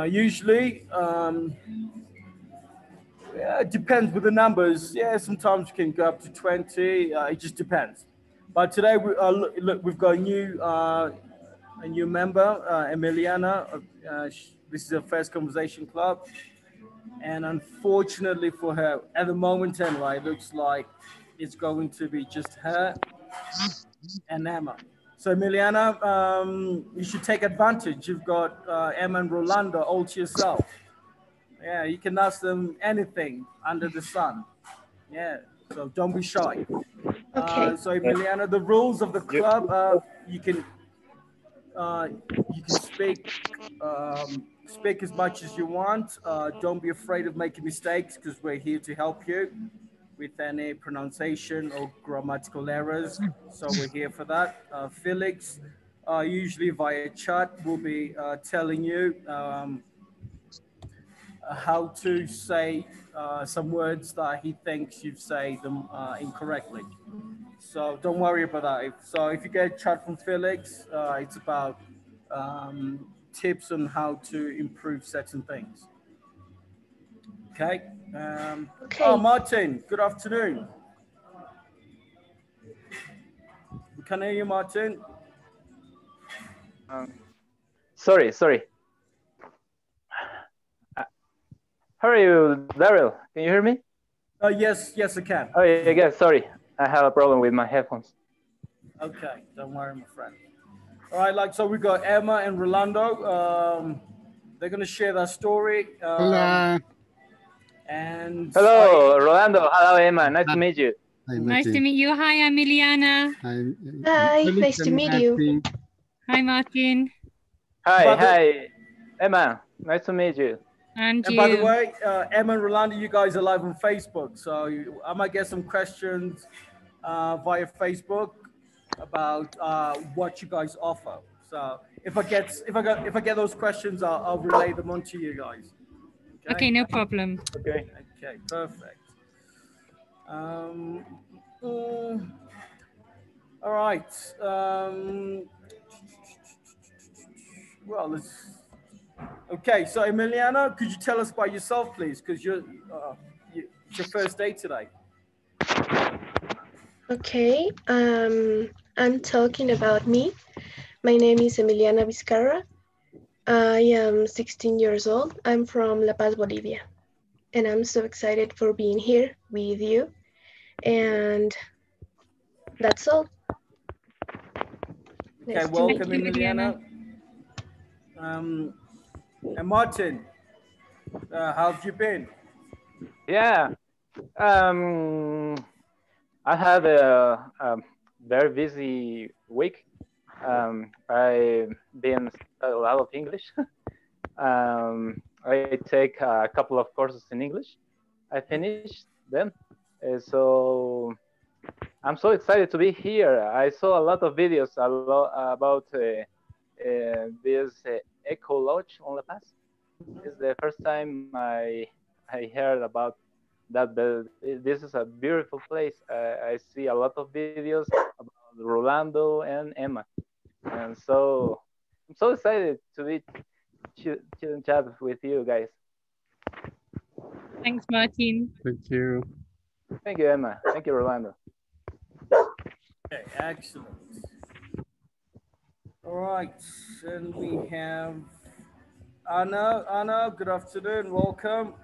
Usually, yeah, it depends with the numbers. Yeah, sometimes we can go up to 20. It just depends. But today, look, we've got a new member, Emiliana. This is her first conversation club. And unfortunately for her, at the moment anyway, it looks like it's going to be just her and Emma. So Emiliana, you should take advantage. You've got Emma and Rolando all to yourself. Yeah, you can ask them anything under the sun. Yeah, so don't be shy. Okay. So Emiliana, the rules of the club, you can speak as much as you want. Don't be afraid of making mistakes because we're here to help you with any pronunciation or grammatical errors. So we're here for that. Felix, usually via chat, will be telling you how to say some words that he thinks you've said them incorrectly. So don't worry about that. If you get a chat from Felix, it's about tips on how to improve certain things. Okay. Okay. Martin, good afternoon. We can hear you, Martin. Sorry. How are you, Daryl? Can you hear me? Yes, I can. Oh, yeah, yes, sorry. I have a problem with my headphones. Okay, don't worry, my friend. All right, so we got Emma and Rolando. They're going to share their story. Hola. And hello, Rolando. Hello, Emma. Nice to meet you. Hi, nice to meet you. Hi, I'm Liliana. Hi, nice to meet you. Hi, Martin. Hi, Emma. Nice to meet you. And by the way, Emma and Rolando, you guys are live on Facebook, so I might get some questions via Facebook about what you guys offer. So if I get those questions, I'll relay them on to you guys. Okay, no problem. Okay, perfect. All right. Well, let's. Okay, so Emiliana, could you tell us about yourself, please? Because it's your first day today. Okay, I'm talking about me. My name is Emiliana Vizcarra. I am 16 years old. I'm from La Paz, Bolivia. And I'm so excited for being here with you. And that's all. Okay, welcome, Emiliana. And Martin, how have you been? Yeah, I had a very busy week. I've been a lot of English. I take a couple of courses in English. I finished them, so I'm so excited to be here. I saw a lot of videos about this Eco Lodge on La Paz. It's the first time I heard about that. This is a beautiful place. I see a lot of videos about Rolando and Emma, and so I'm so excited to be chilling chat with you guys. Thanks, Martin. Thank you. Thank you, Emma. Thank you, Rolando. Okay, excellent. All right, and we have Anna. Anna, good afternoon. Welcome.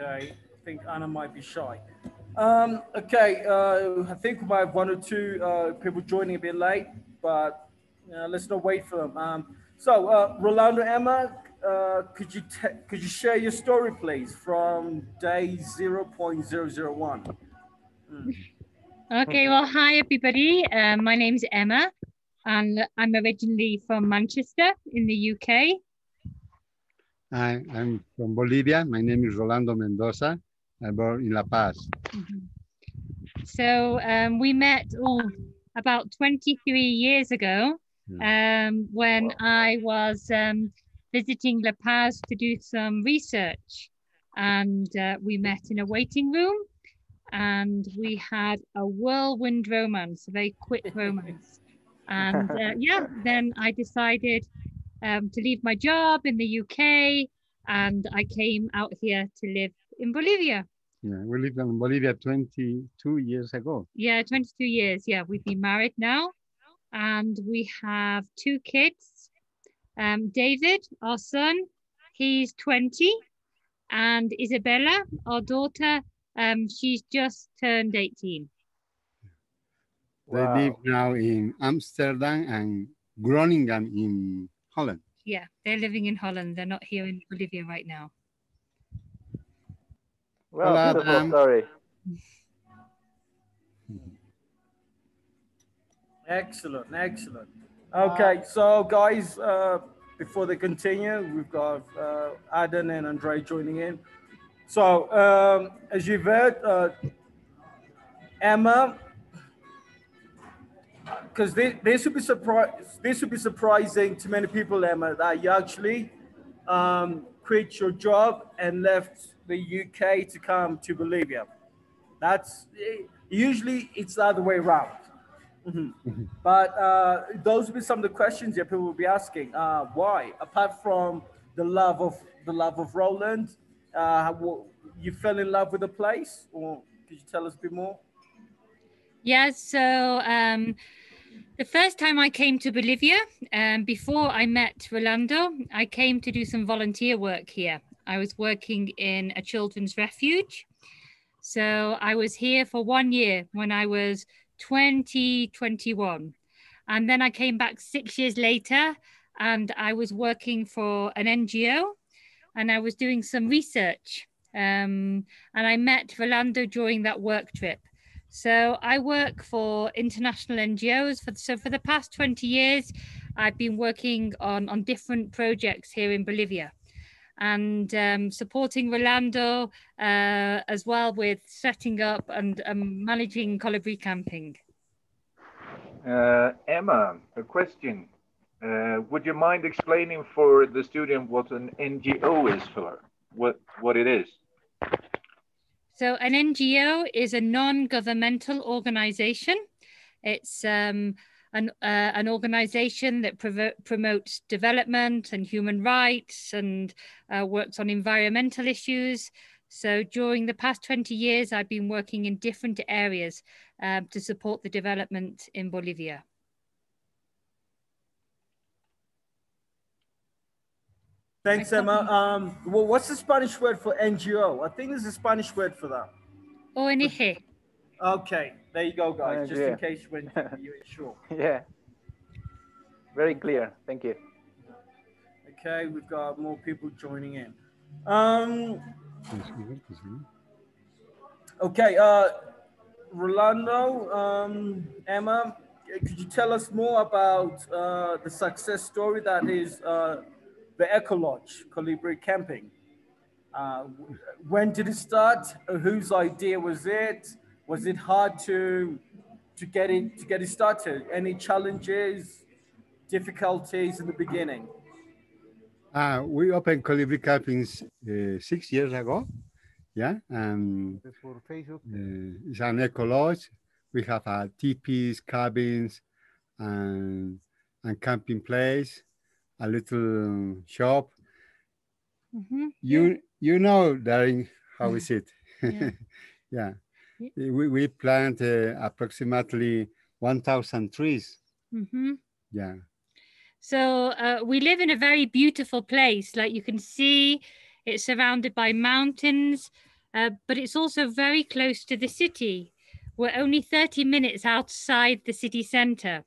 Okay, I think Anna might be shy. Okay, I think we might have one or two people joining a bit late, but let's not wait for them. So, Rolando, Emma, could you share your story, please, from day 0.001? Okay, well, hi, everybody. My name's Emma, and I'm originally from Manchester in the UK. I'm from Bolivia. My name is Rolando Mendoza. I'm born in La Paz. So we met about 23 years ago when I was visiting La Paz to do some research. And we met in a waiting room. and we had a whirlwind romance, a very quick romance. And yeah, then I decided to leave my job in the UK, and I came out here to live in Bolivia. Yeah, we lived in Bolivia 22 years ago. Yeah, 22 years. Yeah, we've been married now, and we have 2 kids. David, our son, he's 20, and Isabella, our daughter, she's just turned 18. They live now in Amsterdam and Groningen in Holland. Yeah, they're living in Holland. They're not here in Bolivia right now. Well, Hola, beautiful Adam. story. Excellent, excellent. Okay, so guys, before they continue, we've got Adam and Andre joining in. So as you've heard, Emma, because this would be surprising to many people, Emma, that you actually quit your job and left the UK to come to Bolivia. That's usually it's the other way around. But those will be some of the questions that people will be asking. Why? Apart from the love of Roland, you fell in love with the place, or could you tell us a bit more? Yeah, so the first time I came to Bolivia, before I met Rolando, I came to do some volunteer work here. I was working in a children's refuge. So I was here for 1 year when I was 21. And then I came back 6 years later, and I was working for an NGO, and I was doing some research. And I met Rolando during that work trip. So I work for international NGOs. For the past 20 years, I've been working on different projects here in Bolivia, and supporting Rolando as well with setting up and managing Colibri Camping. Emma, a question. Would you mind explaining for the student what an NGO is for? What it is? So an NGO is a non-governmental organization. It's an organization that promotes development and human rights and works on environmental issues. So during the past 20 years, I've been working in different areas to support the development in Bolivia. Thanks, Emma. Well, what's the Spanish word for NGO? I think there's a Spanish word for that. ONG. Okay, there you go, guys. Just Yeah. in case you ain't sure. Yeah. Very clear. Thank you. Okay, we've got more people joining in. Okay, Rolando, Emma, could you tell us more about the success story that is the Eco Lodge, Colibri Camping? When did it start? Whose idea was it? Was it hard to get it started? Any challenges, difficulties in the beginning? We opened Colibri Camping 6 years ago. Yeah, it's an eco lodge. We have teepees, cabins, and camping place, a little shop. Mm-hmm. You know, Darren, how is it? Yeah. Yeah. We plant approximately 1,000 trees. Mm-hmm. Yeah. So we live in a very beautiful place. Like you can see, it's surrounded by mountains, but it's also very close to the city. We're only 30 minutes outside the city center.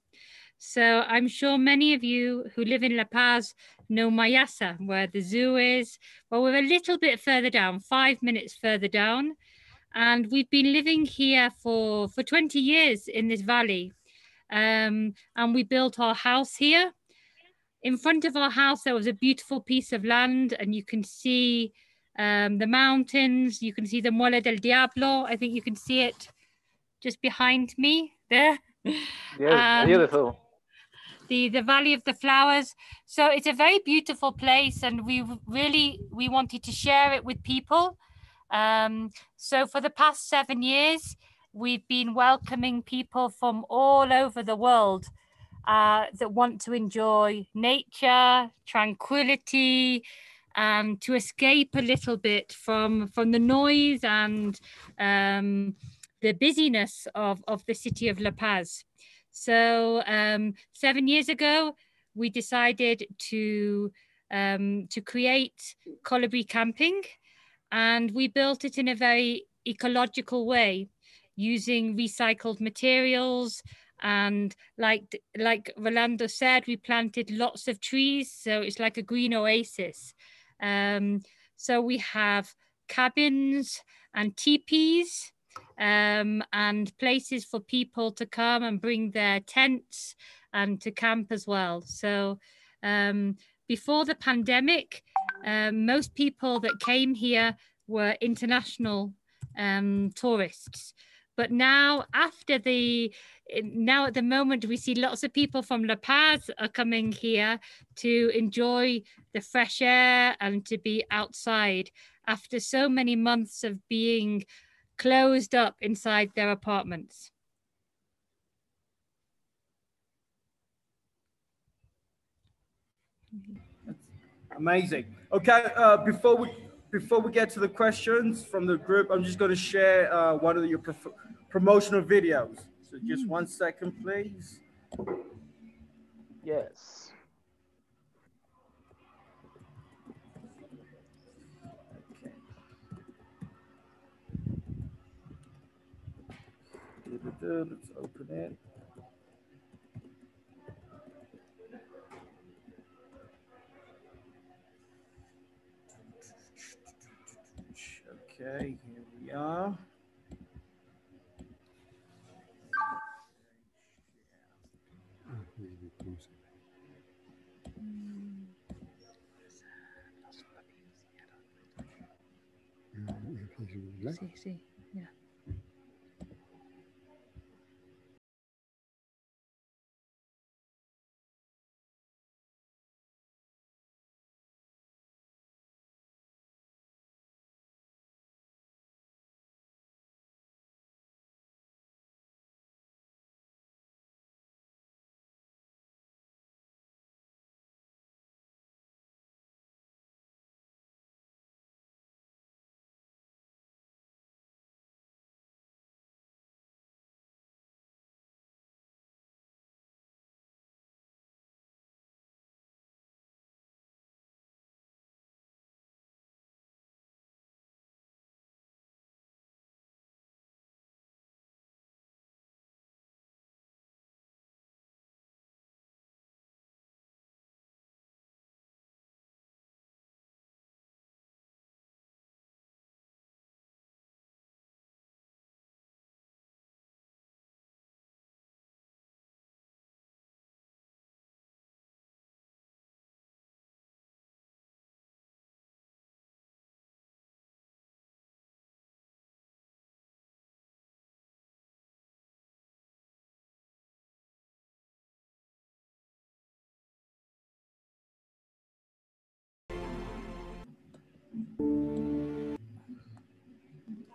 So I'm sure many of you who live in La Paz know Mayasa, where the zoo is. Well, we're a little bit further down, 5 minutes further down. And we've been living here for 20 years in this valley. And we built our house here. In front of our house, there was a beautiful piece of land, and you can see the mountains. You can see the Muelle del Diablo. I think you can see it just behind me there. Yes, beautiful. The Valley of the Flowers. So it's a very beautiful place, and we wanted to share it with people. So for the past 7 years, we've been welcoming people from all over the world that want to enjoy nature, tranquility, and to escape a little bit from the noise and the busyness of the city of La Paz. So 7 years ago, we decided to create Colibri Camping, and we built it in a very ecological way, using recycled materials. And like Rolando said, we planted lots of trees, so it's like a green oasis. So we have cabins and teepees, and places for people to come and bring their tents and to camp as well. So before the pandemic, most people that came here were international tourists. But now at the moment, we see lots of people from La Paz are coming here to enjoy the fresh air and to be outside after so many months of being closed up inside their apartments. Amazing. Okay, before we get to the questions from the group, I'm just going to share one of your promotional videos. So just 1 second, please. Yes. Okay. Let's open it. Okay, here we are. Sí, sí, yeah.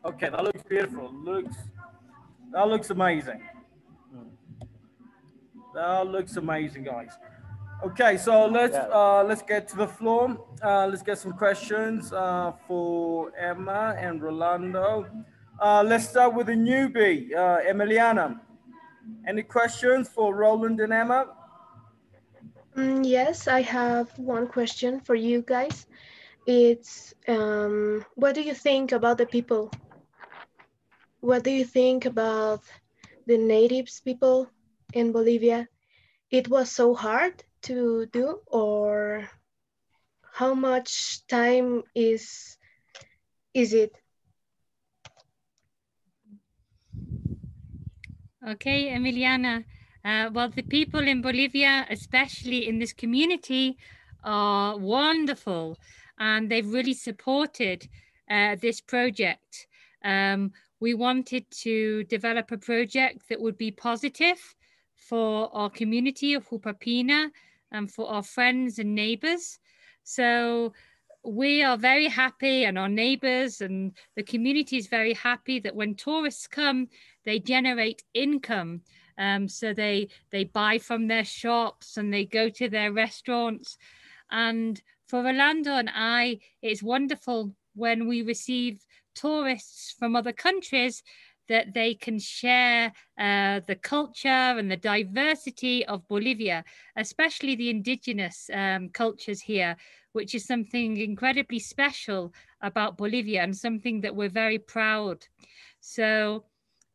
Okay, that looks beautiful. That looks amazing. That looks amazing, guys. Okay, so let's get to the floor. Let's get some questions for Emma and Rolando. Let's start with a newbie, Emiliana. Any questions for Roland and Emma? Yes, I have one question for you guys. It's what do you think about the people? What do you think about the natives people in Bolivia? It was so hard to do, or how much time is it? Okay, Emiliana. Well, the people in Bolivia, especially in this community, are wonderful, and they've really supported this project. We wanted to develop a project that would be positive for our community of Hupapina and for our friends and neighbors. So we are very happy, and our neighbors and the community is very happy that when tourists come, they generate income. So they buy from their shops and they go to their restaurants. And for Rolando and I, it's wonderful when we receive tourists from other countries that they can share the culture and the diversity of Bolivia, especially the indigenous cultures here, which is something incredibly special about Bolivia and something that we're very proud. So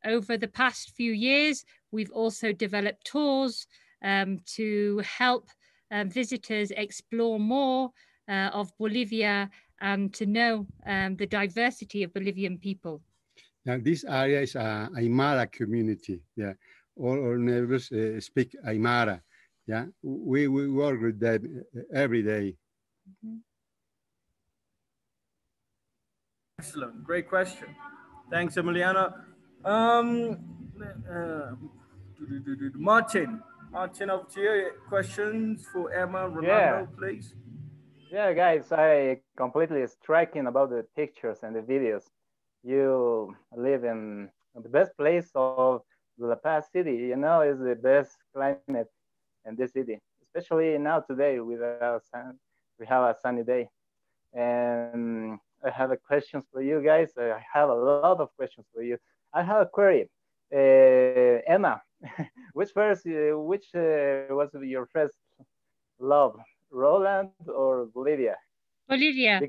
over the past few years, we've also developed tours to help visitors explore more of Bolivia and to know the diversity of Bolivian people. Now, this area is a Aymara community. Yeah, all our neighbors speak Aymara. Yeah, we work with them every day. Mm-hmm. Excellent, great question. Thanks, Emiliana. Martin, over to you. Questions for Emma Rolando, please. Yeah, guys, I completely striking about the pictures and the videos. You live in the best place of La Paz city. You know, it's the best climate in this city, especially now today with sun. We have a sunny day, and I have a questions for you guys. I have a lot of questions for you. I have a query. Emma, which was your first love, Roland or Bolivia? Bolivia.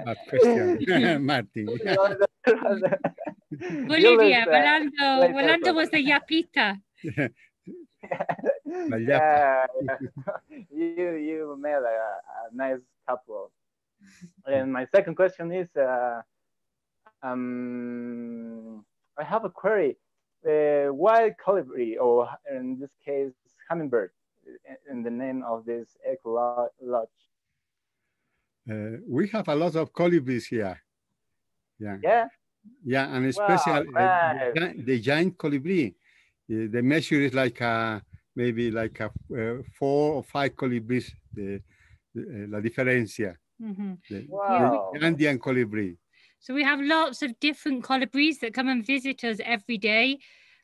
Bad question, Martin. Bolivia, Rolando was the yapita. Yeah, you made a nice couple. And my second question is, I have a query. Why colibri, or in this case, hummingbird, in the name of this eco lodge? We have a lot of colibris here. Yeah. Yeah. Yeah, and especially wow, the giant colibri. The measure is like maybe like 4 or 5 colibris. La diferencia. Mm-hmm. Wow. The Andean colibri. So we have lots of different colibris that come and visit us every day.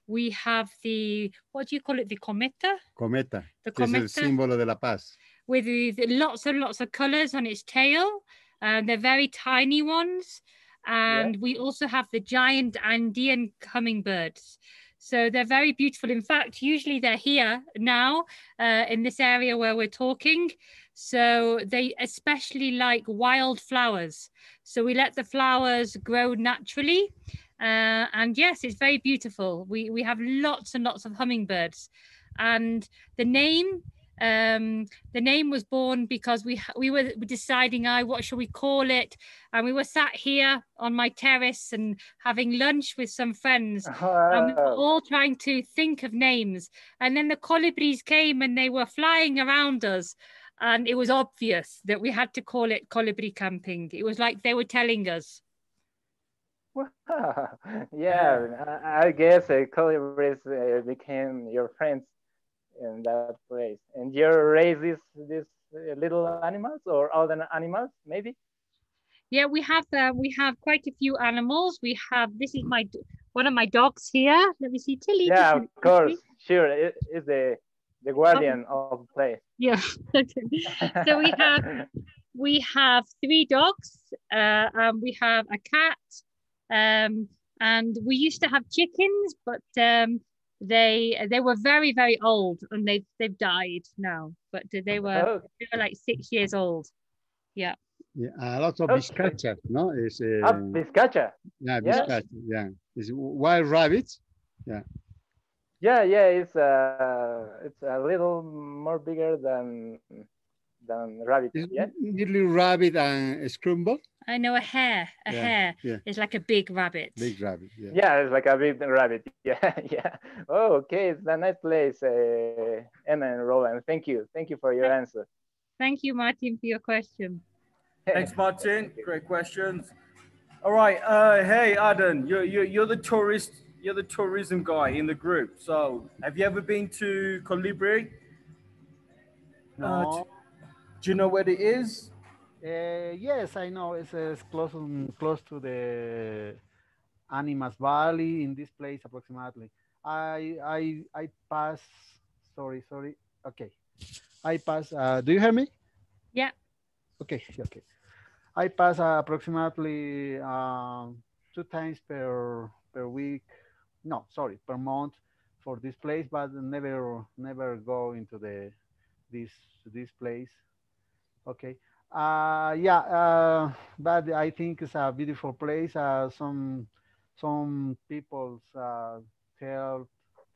We have the, what do you call it? The cometa? Cometa. The cometa. Es el símbolo de la paz. With lots and lots of colors on its tail. They're very tiny ones. And we also have the giant Andean hummingbirds. So they're very beautiful. In fact, usually they're here now in this area where we're talking. So they especially like wild flowers. So we let the flowers grow naturally. And yes, it's very beautiful. We have lots and lots of hummingbirds. And the name was born because we were deciding, what shall we call it? And we were sat here on my terrace and having lunch with some friends. And we were all trying to think of names. And then the colibris came and they were flying around us. And it was obvious that we had to call it Colibri Camping. It was like they were telling us. Yeah, I guess colibris became your friends in that place. And you raise these little animals or other animals, maybe? Yeah, we have quite a few animals. We have, this is one of my dogs here. Let me see, Tilly. Yeah, of course, sure. It is the guardian of the place. Yeah. So we have 3 dogs. And we have a cat. And we used to have chickens, but they were very, very old and they've died now. But they were like 6 years old. Yeah. Yeah, a lot of bizcacha, no? It's bizcacha. Yeah, bizcacha. Yeah, it's wild rabbits. Yeah. Yeah, it's a little more bigger than rabbit. Yeah. Little rabbit and a scrumble. I know a hare. A hare is like a big rabbit. Big rabbit. Yeah. Yeah, it's like a big rabbit. Yeah. Oh, okay. It's a nice place, Emma and Roland. Thank you for your answer. Thank you, Martin, for your question. Thanks, Martin. Great questions. All right. Hey, Aden, you're the tourist. You're the tourism guy in the group. So, have you ever been to Colibri? No. Do you know where it is? Yes, I know. It's close, close to the Animas Valley in this place approximately. I pass. Sorry, sorry. Okay, I pass. Do you hear me? Yeah. Okay, okay. I pass approximately 2 times per week. No, sorry, per month for this place, but never go into this this place. Okay. Yeah, but I think it's a beautiful place. Some people tell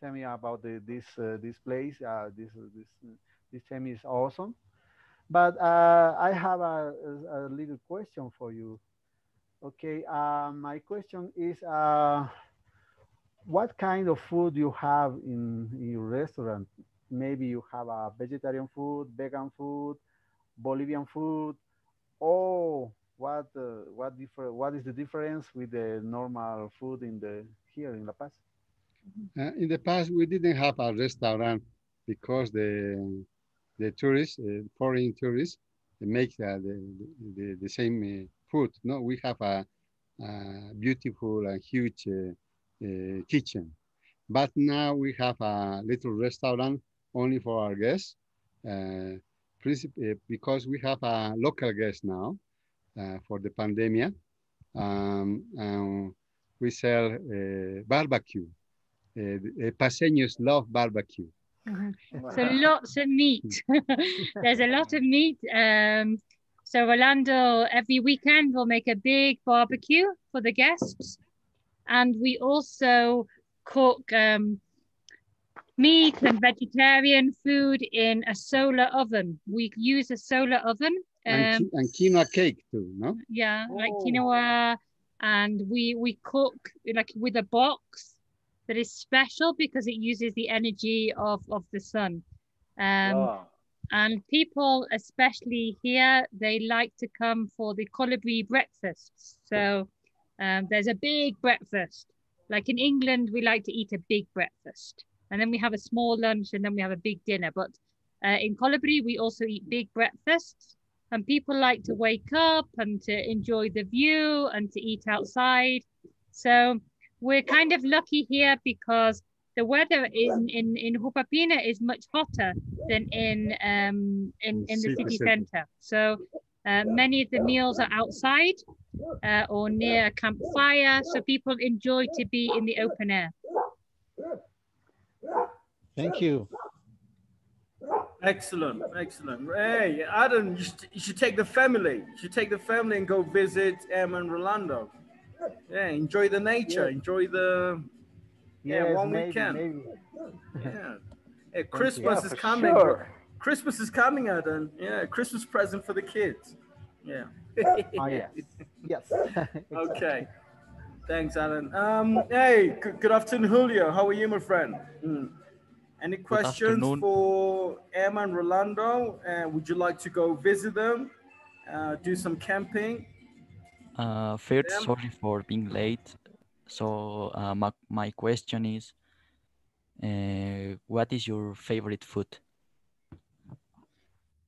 me about this place. This time is awesome. But I have a little question for you. Okay. My question is, what kind of food you have in your restaurant? Maybe you have a vegetarian food, vegan food, Bolivian food. Oh, what is the difference with the normal food in the here in La Paz? In the past, we didn't have a restaurant because the tourists, foreign tourists, they make the same food. No, we have a beautiful and huge kitchen. But now we have a little restaurant only for our guests, because we have a local guest now for the pandemic. And we sell barbecue. Paseños love barbecue. So lots of meat. There's a lot of meat. So Rolando, every weekend we'll make a big barbecue for the guests. And we also cook meat and vegetarian food in a solar oven. We use a solar oven. And quinoa cake too, no? Yeah, like quinoa. And we cook like with a box that is special because it uses the energy of the sun. Wow. And people, especially here, they like to come for the Colibri breakfasts. So there's a big breakfast. Like in England, we like to eat a big breakfast. And then we have a small lunch and then we have a big dinner. But in Colibri, we also eat big breakfasts. And people like to wake up and to enjoy the view and to eat outside. So we're kind of lucky here because the weather in Hupapina is much hotter than in the city center. So many of the meals are outside or near a campfire. So people enjoy to be in the open air. Thank you. Excellent, excellent. Hey, Adam, you should take the family. You should take the family and go visit Emma and Rolando. Yeah, enjoy the nature, enjoy the one weekend. Maybe. Yeah. Hey, Christmas is coming. Sure. Christmas is coming, Adam. Yeah, Christmas present for the kids. Yeah. Oh yes. Yes. Okay. Thanks, Alan. Hey, good afternoon, Julio. How are you, my friend? Any questions for Emma and Rolando? Would you like to go visit them, do some camping? First, sorry for being late. So my question is, what is your favorite food?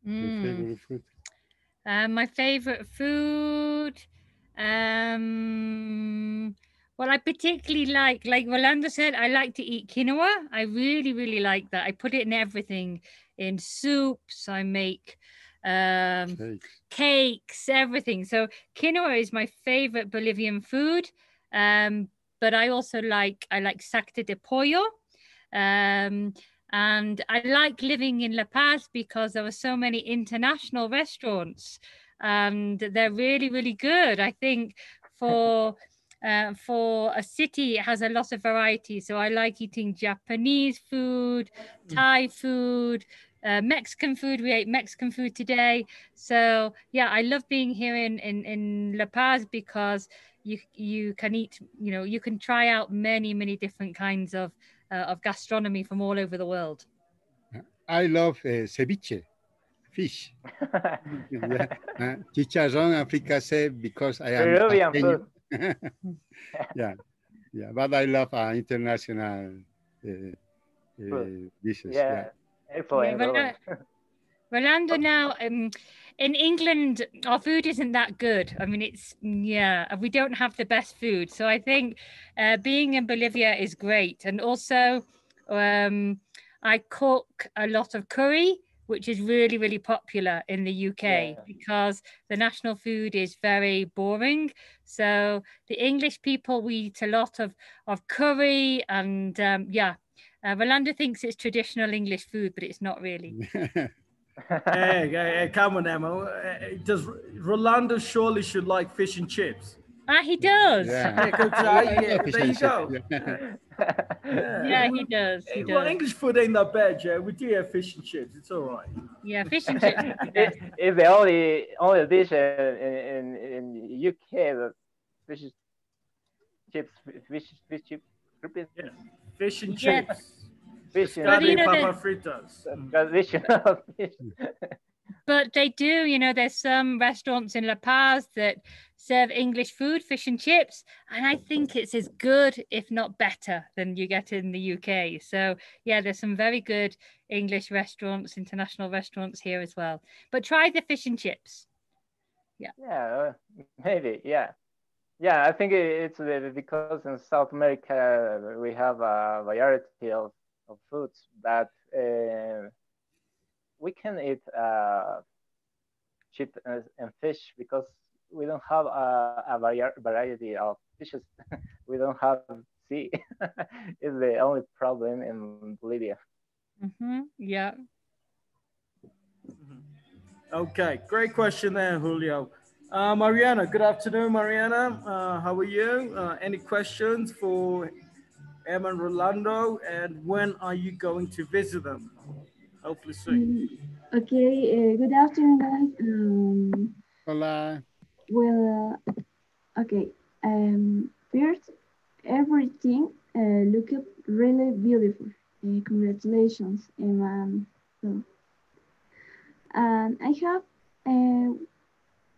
Your favorite food? My favorite food. Well, I particularly like Rolando said, I like to eat quinoa. I really, really like that. I put it in everything, in soups. I make cakes, everything. So quinoa is my favorite Bolivian food. But I also like sacte de pollo. And I like living in La Paz because there are so many international restaurants and they're really, really good. I think for a city, it has a lot of variety. So I like eating Japanese food, Thai food, Mexican food. We ate Mexican food today. So yeah, I love being here in La Paz because you can eat, you can try out many different kinds of gastronomy from all over the world. I love ceviche, fish. Chicharrón and fricassee because I am Peruvian food. yeah, but I love international dishes. Yeah, excellent. Yeah, Rolando, now in England, our food isn't that good. I mean, we don't have the best food. So I think being in Bolivia is great. And also, I cook a lot of curry, which is really, really popular in the UK because the national food is very boring. So the English people, we eat a lot of curry and Rolando thinks it's traditional English food, but it's not really. Hey, come on, Emma. Does Rolando surely should like fish and chips? He does. There you go. Yeah, he does. He Well, does. English food ain't that bad, Joe. We do have fish and chips. It's all right. Yeah, fish and chips. It's the only dish in UK that fish chips, fish chips. Yeah, fish and chips. Fish and But, fritas. Traditional fish. But they do, there's some restaurants in La Paz that serve English food, fish and chips, and I think it's as good, if not better, than you get in the UK. So, yeah, there's some very good English restaurants, international restaurants here as well. But try the fish and chips. Yeah. Yeah, maybe. Yeah. Yeah, I think it's because in South America we have a variety of foods that we can eat chips and fish because we don't have a variety of fishes. We don't have sea. It's the only problem in Bolivia. Yeah. Okay, great question there, Julio. Mariana, good afternoon, Mariana. How are you? Any questions for Emma and Rolando? And when are you going to visit them? Hopefully soon. Okay, good afternoon, guys. Hola. Well, okay. First, everything looked really beautiful. Congratulations, Emma. And I have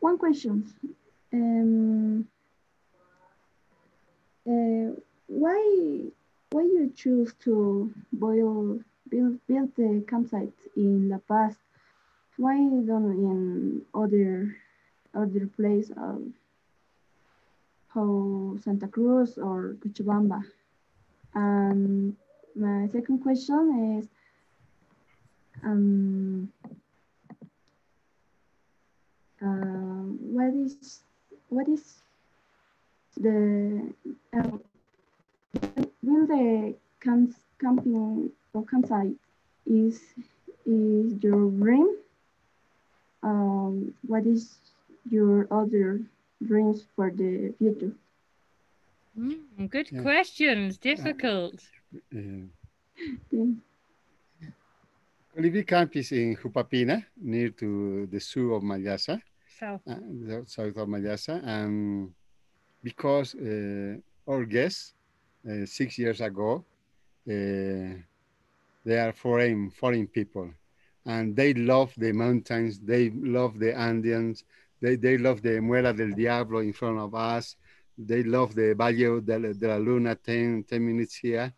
one question. Why you choose to build the campsite in La Paz? Why don't in other place of how Santa Cruz or Cochabamba? And my second question is what is the will the camping or campsite is your dream? What is your other dreams for the future? Good questions. Difficult. Colibri Camp is in Jupapina, near to the zoo of Mayasa. South of Mayasa. And because our guests 6 years ago, they are foreign people, and they love the mountains, they love the Andeans, they love the Muela del Diablo in front of us, they love the Valle de la Luna, 10 minutes here.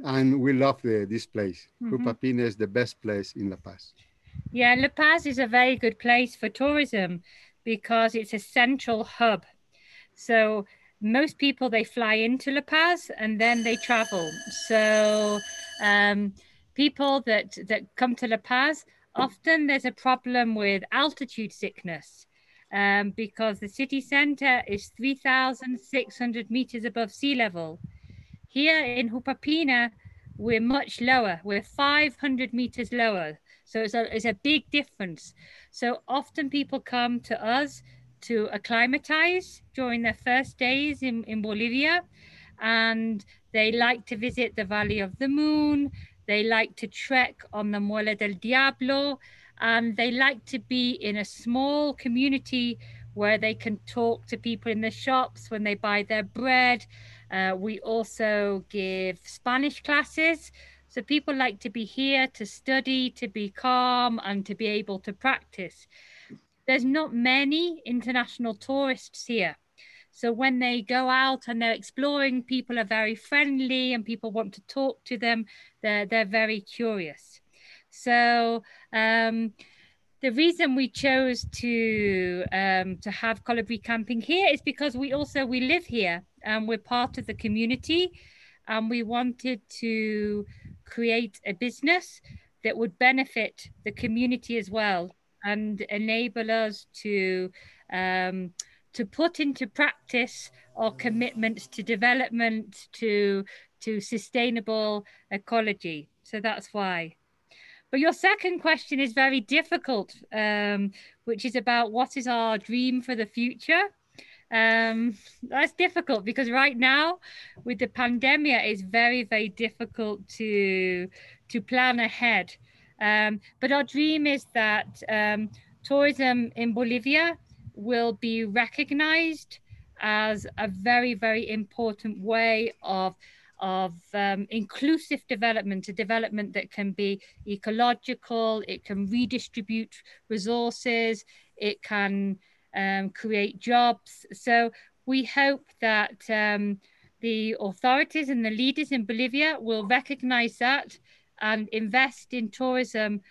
And we love this place. Jupapina is the best place in La Paz. Yeah, La Paz is a very good place for tourism because it's a central hub. So most people, they fly into La Paz and then they travel. So people that come to La Paz, often there's a problem with altitude sickness because the city center is 3,600 meters above sea level. Here in Jupapina, we're much lower. We're 500 meters lower. So it's a big difference. So often people come to us to acclimatize during their first days in Bolivia, and they like to visit the Valley of the Moon. They like to trek on the Muela del Diablo, and they like to be in a small community where they can talk to people in the shops when they buy their bread. We also give Spanish classes. So people like to be here to study, to be calm, and to be able to practice. There's not many international tourists here. So when they go out and they're exploring, people are very friendly and people want to talk to them. They're very curious. So the reason we chose to have Colibri Camping here is because we live here and we're part of the community, and we wanted to create a business that would benefit the community as well and enable us to put into practice our commitments to development, to sustainable ecology. So that's why. But your second question is very difficult, which is about what is our dream for the future. That's difficult because right now with the pandemic, it's very, very difficult to plan ahead. But our dream is that tourism in Bolivia will be recognized as a very, very important way of inclusive development, a development that can be ecological, it can redistribute resources, it can create jobs. So we hope that the authorities and the leaders in Bolivia will recognize that and invest in tourism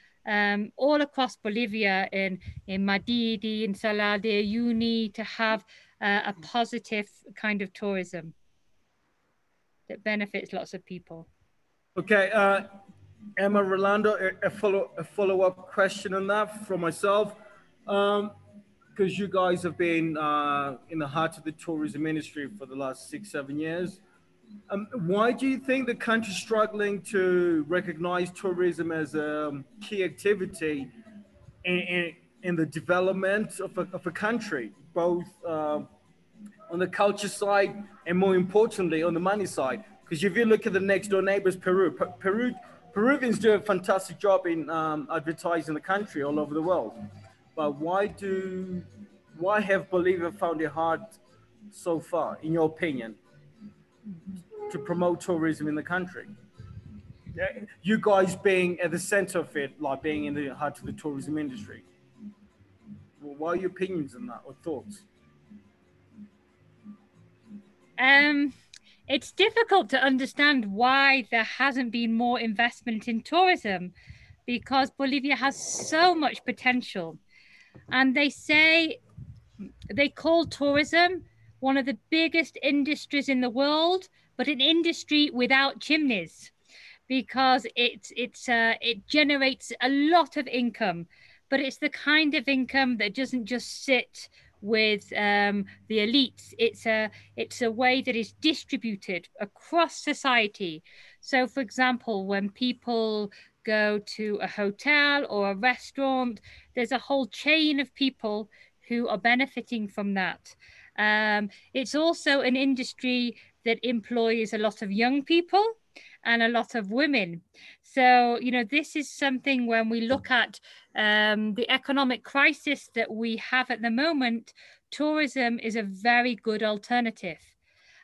all across Bolivia, in Madidi, in Salar de Uyuni, to have a positive kind of tourism that benefits lots of people. Okay, Emma Rolando, a follow-up question on that from myself, because you guys have been in the heart of the tourism industry for the last 6-7 years. Why do you think the country's struggling to recognize tourism as a key activity in the development of a country, both on the culture side and more importantly on the money side? Because if you look at the next door neighbors, Peruvians do a fantastic job in advertising the country all over the world. But why have Bolivia found it hard so far, in your opinion, to promote tourism in the country? You guys being at the center of it, like being in the heart of the tourism industry. Well, what are your opinions on that or thoughts? It's difficult to understand why there hasn't been more investment in tourism, because Bolivia has so much potential. And they call tourism one of the biggest industries in the world, but an industry without chimneys, because it generates a lot of income, but it's the kind of income that doesn't just sit with the elites. It's a way that is distributed across society. So, for example, when people go to a hotel or a restaurant, there's a whole chain of people who are benefiting from that. It's also an industry that employs a lot of young people and a lot of women. So, you know, this is something when we look at the economic crisis that we have at the moment, tourism is a very good alternative.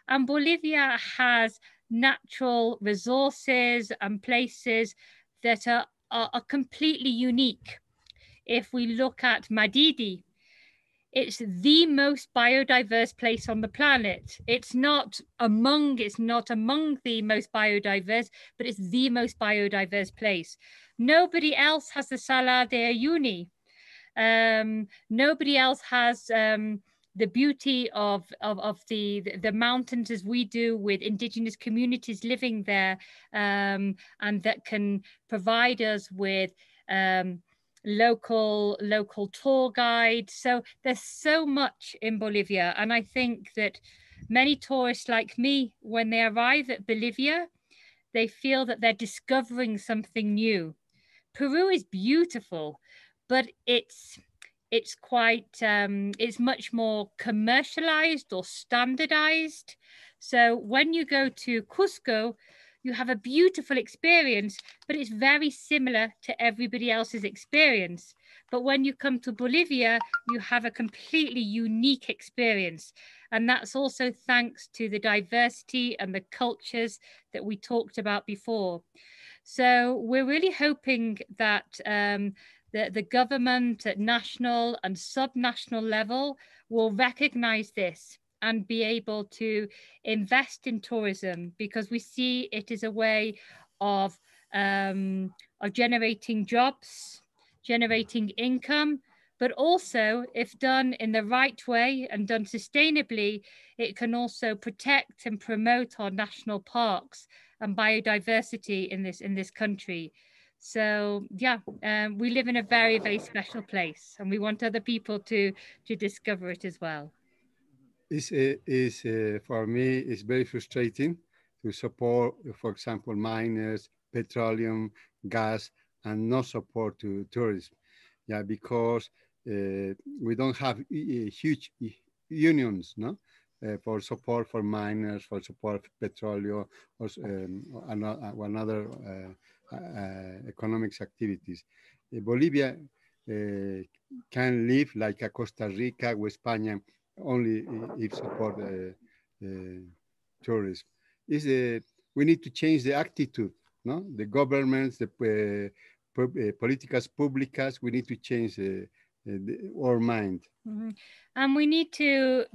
And Bolivia has natural resources and places that are completely unique. If we look at Madidi, it's the most biodiverse place on the planet. It's not among the most biodiverse, but it's the most biodiverse place. Nobody else has the Salar de Uyuni. Nobody else has the beauty of the mountains as we do, with indigenous communities living there, and that can provide us with local tour guides. So there's so much in Bolivia, and I think that many tourists like me, when they arrive at Bolivia, they feel that they're discovering something new. Peru is beautiful, but it's much more commercialized or standardized. So when you go to Cusco, you have a beautiful experience, but it's very similar to everybody else's experience. But when you come to Bolivia, you have a completely unique experience. And that's also thanks to the diversity and the cultures that we talked about before. So we're really hoping that the government at national and subnational level will recognize this and be able to invest in tourism, because we see it as a way of generating jobs, generating income, but also if done in the right way and done sustainably, it can also protect and promote our national parks and biodiversity in this country. So yeah, we live in a very, very special place, and we want other people to discover it as well. For me, it's very frustrating to support, for example, miners, petroleum, gas, and no support to tourism. Yeah, because we don't have huge unions, no, for support for miners, for support for petroleum, or another economic activities. Bolivia can live like a Costa Rica or España only if support tourism. We need to change the attitude, no? The governments, the políticas públicas, we need to change our mind. Mm-hmm. And we need to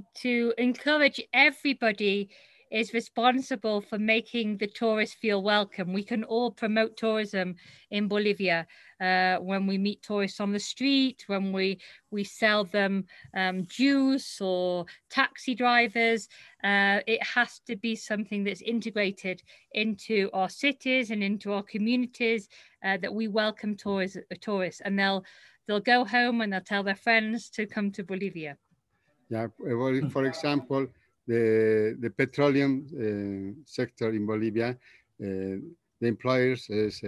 encourage everybody is responsible for making the tourists feel welcome. We can all promote tourism in Bolivia when we meet tourists on the street, when we sell them juice or taxi drivers. It has to be something that's integrated into our cities and into our communities, that we welcome tourists, and they'll go home and they'll tell their friends to come to Bolivia. Yeah, well, for example, the petroleum sector in Bolivia, the employers is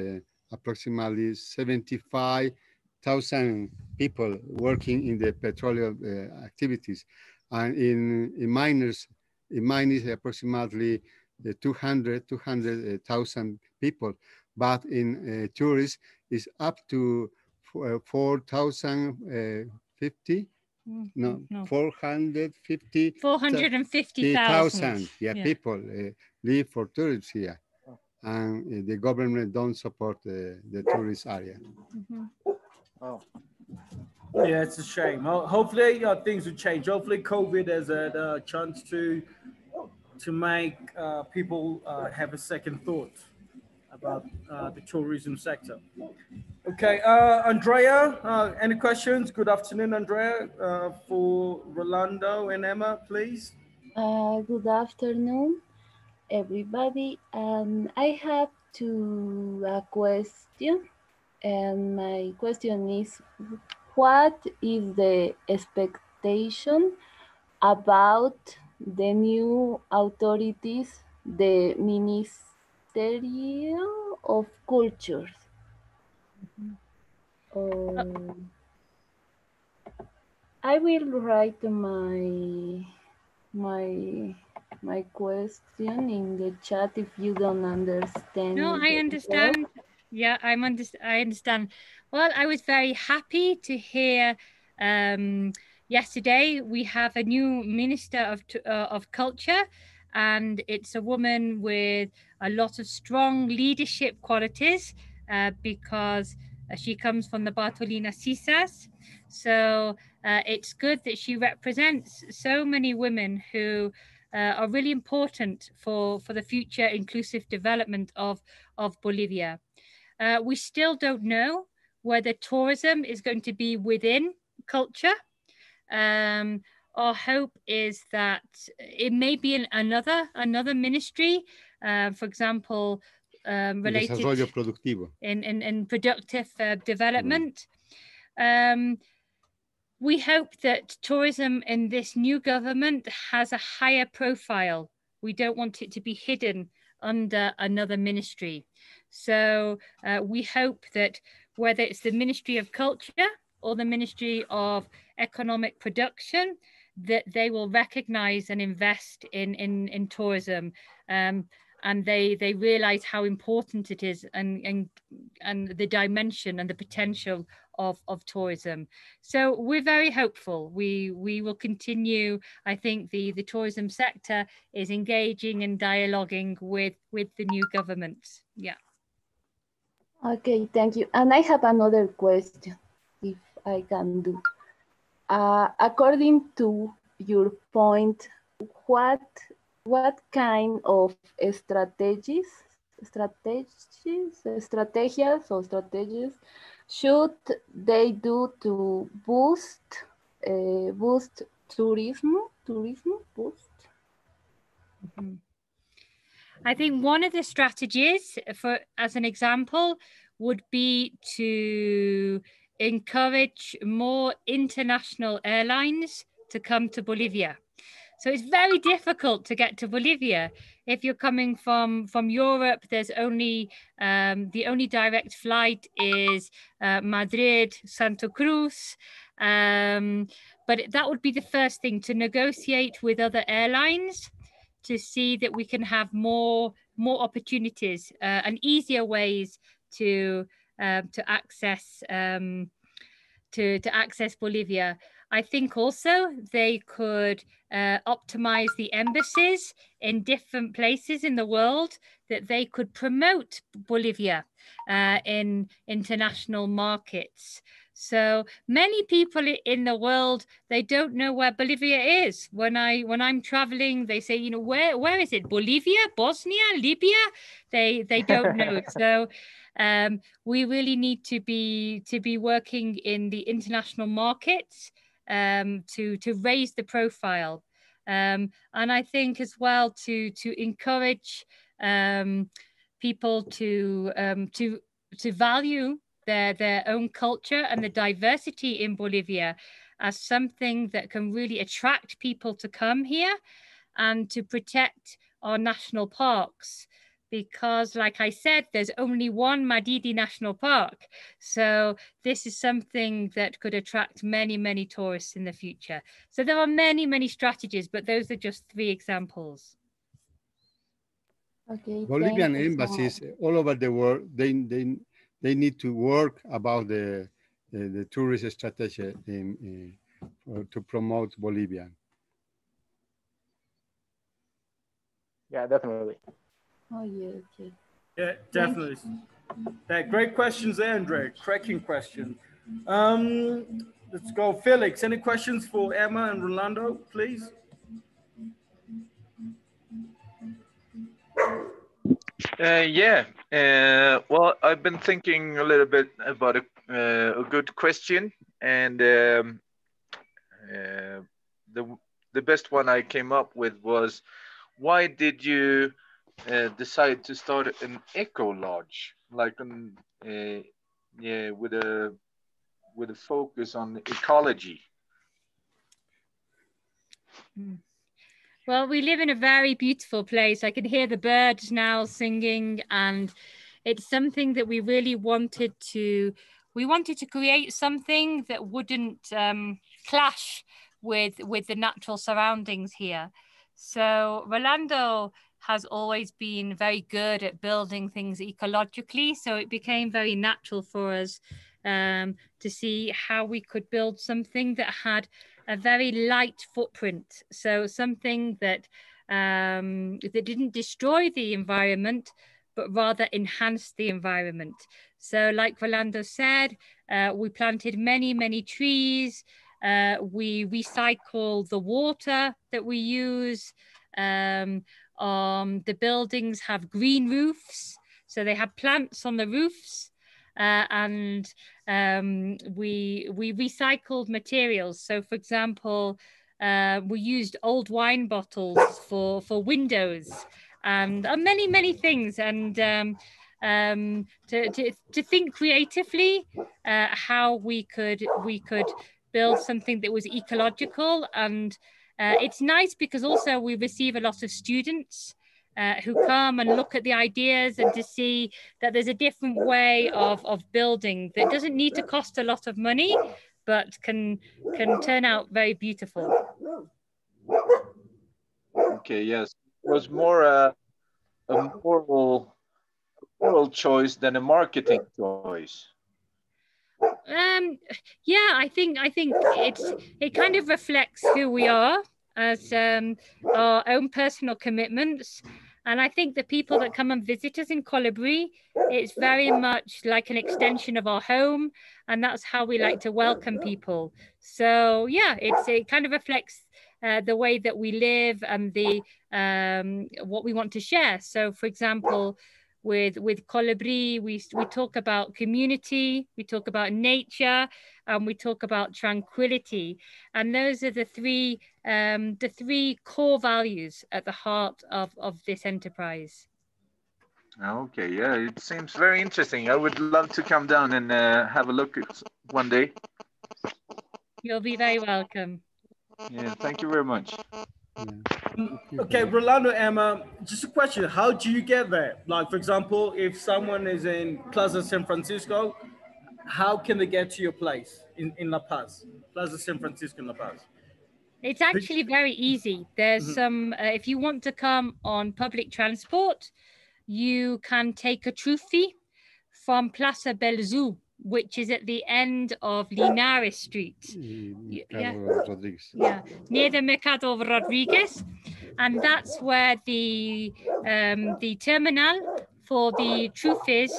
approximately 75,000 people working in the petroleum activities, and in miners, approximately 200,000 people, but in tourists is up to 4,050. No, 450,000 people live for tourists here, and the government don't support the tourist area. Mm-hmm. Oh. Yeah, it's a shame. Hopefully things will change. Hopefully COVID has a chance to make people have a second thought about the tourism sector. Okay, Andrea, any questions? Good afternoon, Andrea, for Rolando and Emma, please. Good afternoon, everybody. I have a question, and my question is, what is the expectation about the new authorities, the Ministry of Cultures? I will write my question in the chat if you don't understand. No, I understand. Well. Yeah, I understand. Well, I was very happy to hear yesterday we have a new Minister of Culture, and it's a woman with a lot of strong leadership qualities because she comes from the Bartolina Sisas. So it's good that she represents so many women who are really important for the future inclusive development of Bolivia. We still don't know whether tourism is going to be within culture. Our hope is that it may be in another ministry, for example, related Desarrollo productivo. in productive development. We hope that tourism in this new government has a higher profile. We don't want it to be hidden under another ministry. So we hope that whether it's the Ministry of Culture or the Ministry of Economic Production, that they will recognize and invest in tourism. And they realize how important it is and the dimension and the potential of tourism. So we're very hopeful. We will continue. I think the tourism sector is engaging and dialoguing with the new government. Yeah. Okay, thank you. And I have another question, if I can do. According to your point what kind of strategies should they do to boost tourism? Boost. Mm-hmm. I think one of the strategies, as an example, would be to encourage more international airlines to come to Bolivia. So it's very difficult to get to Bolivia. If you're coming from Europe, there's only the only direct flight is Madrid, Santa Cruz. But that would be the first thing, to negotiate with other airlines to see that we can have more opportunities and easier ways to access Bolivia. I think also they could optimize the embassies in different places in the world, that they could promote Bolivia in international markets. So many people in the world, they don't know where Bolivia is. When I'm traveling, they say, you know, where is it? Bolivia, Bosnia, Libya? They don't know. So we really need to be working in the international markets to raise the profile, and I think as well to encourage people to value their own culture and the diversity in Bolivia as something that can really attract people to come here, and to protect our national parks. Because, like I said, there's only one Madidi National Park. So this is something that could attract many, many tourists in the future. So there are many, many strategies, but those are just 3 examples. Okay, Bolivian embassies all over the world, they need to work about the tourist strategy to promote Bolivia. Yeah, definitely. Oh, yeah, okay. Yeah, definitely. Yeah, great questions there, Andre. Cracking question. Let's go. Felix, any questions for Emma and Rolando, please? Yeah. Well, I've been thinking a little bit about a good question, and the best one I came up with was, why did you decide to start an eco lodge, like yeah, with a focus on ecology? Well, we live in a very beautiful place. I can hear the birds now singing, and it's something that we really wanted to create something that wouldn't clash with the natural surroundings here. So Rolando has always been very good at building things ecologically, so it became very natural for us to see how we could build something that had a very light footprint. So something that that didn't destroy the environment, but rather enhance the environment. So like Rolando said, we planted many, many trees. We recycle the water that we use. The buildings have green roofs, so they have plants on the roofs. And we recycled materials. So, for example, we used old wine bottles for windows, and many things. And to think creatively how we could build something that was ecological. And it's nice because also we receive a lot of students who come and look at the ideas, and to see that there's a different way of building that doesn't need to cost a lot of money, but can turn out very beautiful. Okay, yes, it was more a moral choice than a marketing choice. Yeah, I think it kind of reflects who we are as our own personal commitments. And I think the people that come and visit us in Colibri, it's very much like an extension of our home. And that's how we like to welcome people. So yeah, it kind of reflects the way that we live and the what we want to share. So for example, with Colibri, we talk about community, we talk about nature, and we talk about tranquility. And those are the three core values at the heart of this enterprise. Okay, yeah, it seems very interesting. I would love to come down and have a look at one day. You'll be very welcome. Yeah, thank you very much. Okay, Rolando, Emma, just a question. How do you get there? Like, for example, if someone is in Plaza San Francisco, how can they get to your place in La Paz? Plaza San Francisco in La Paz. It's actually very easy. There's some, if you want to come on public transport, you can take a trophy from Plaza Belzú, which is at the end of Linares Street. Yeah, near the Mercado Rodriguez. And that's where the terminal for the trophies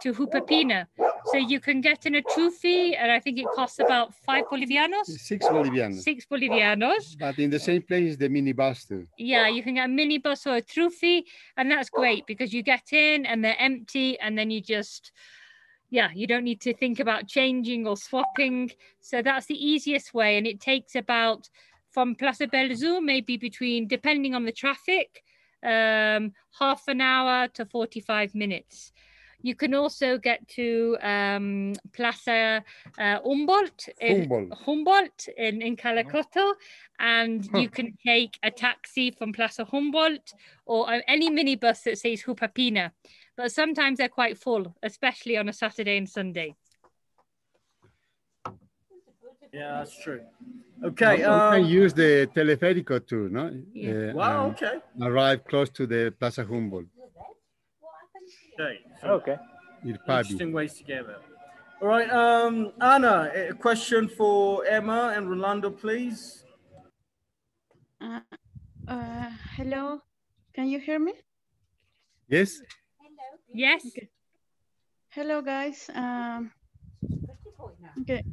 to Jupapina. So you can get in a trophy, and I think it costs about 5 bolivianos. 6 bolivianos. 6 bolivianos. But in the same place is the minibus too. Yeah, you can get a minibus or a trophy, and that's great because you get in and they're empty, and then you just, yeah, you don't need to think about changing or swapping. So that's the easiest way, and it takes about, from Plaza Belzú, maybe between, depending on the traffic, half an hour to 45 minutes. You can also get to Plaza Humboldt in Calacoto, and you can take a taxi from Plaza Humboldt or any minibus that says Jupapina. But sometimes they're quite full, especially on a Saturday and Sunday. Yeah, that's true. Okay. You can use the teleférico too, no? Yeah. Wow, okay. Arrive close to the Plaza Humboldt. Okay. So Okay. interesting ways to get there. All right, Anna, a question for Emma and Rolando, please. Hello, can you hear me? Yes. Yes. Okay. Hello, guys. Okay.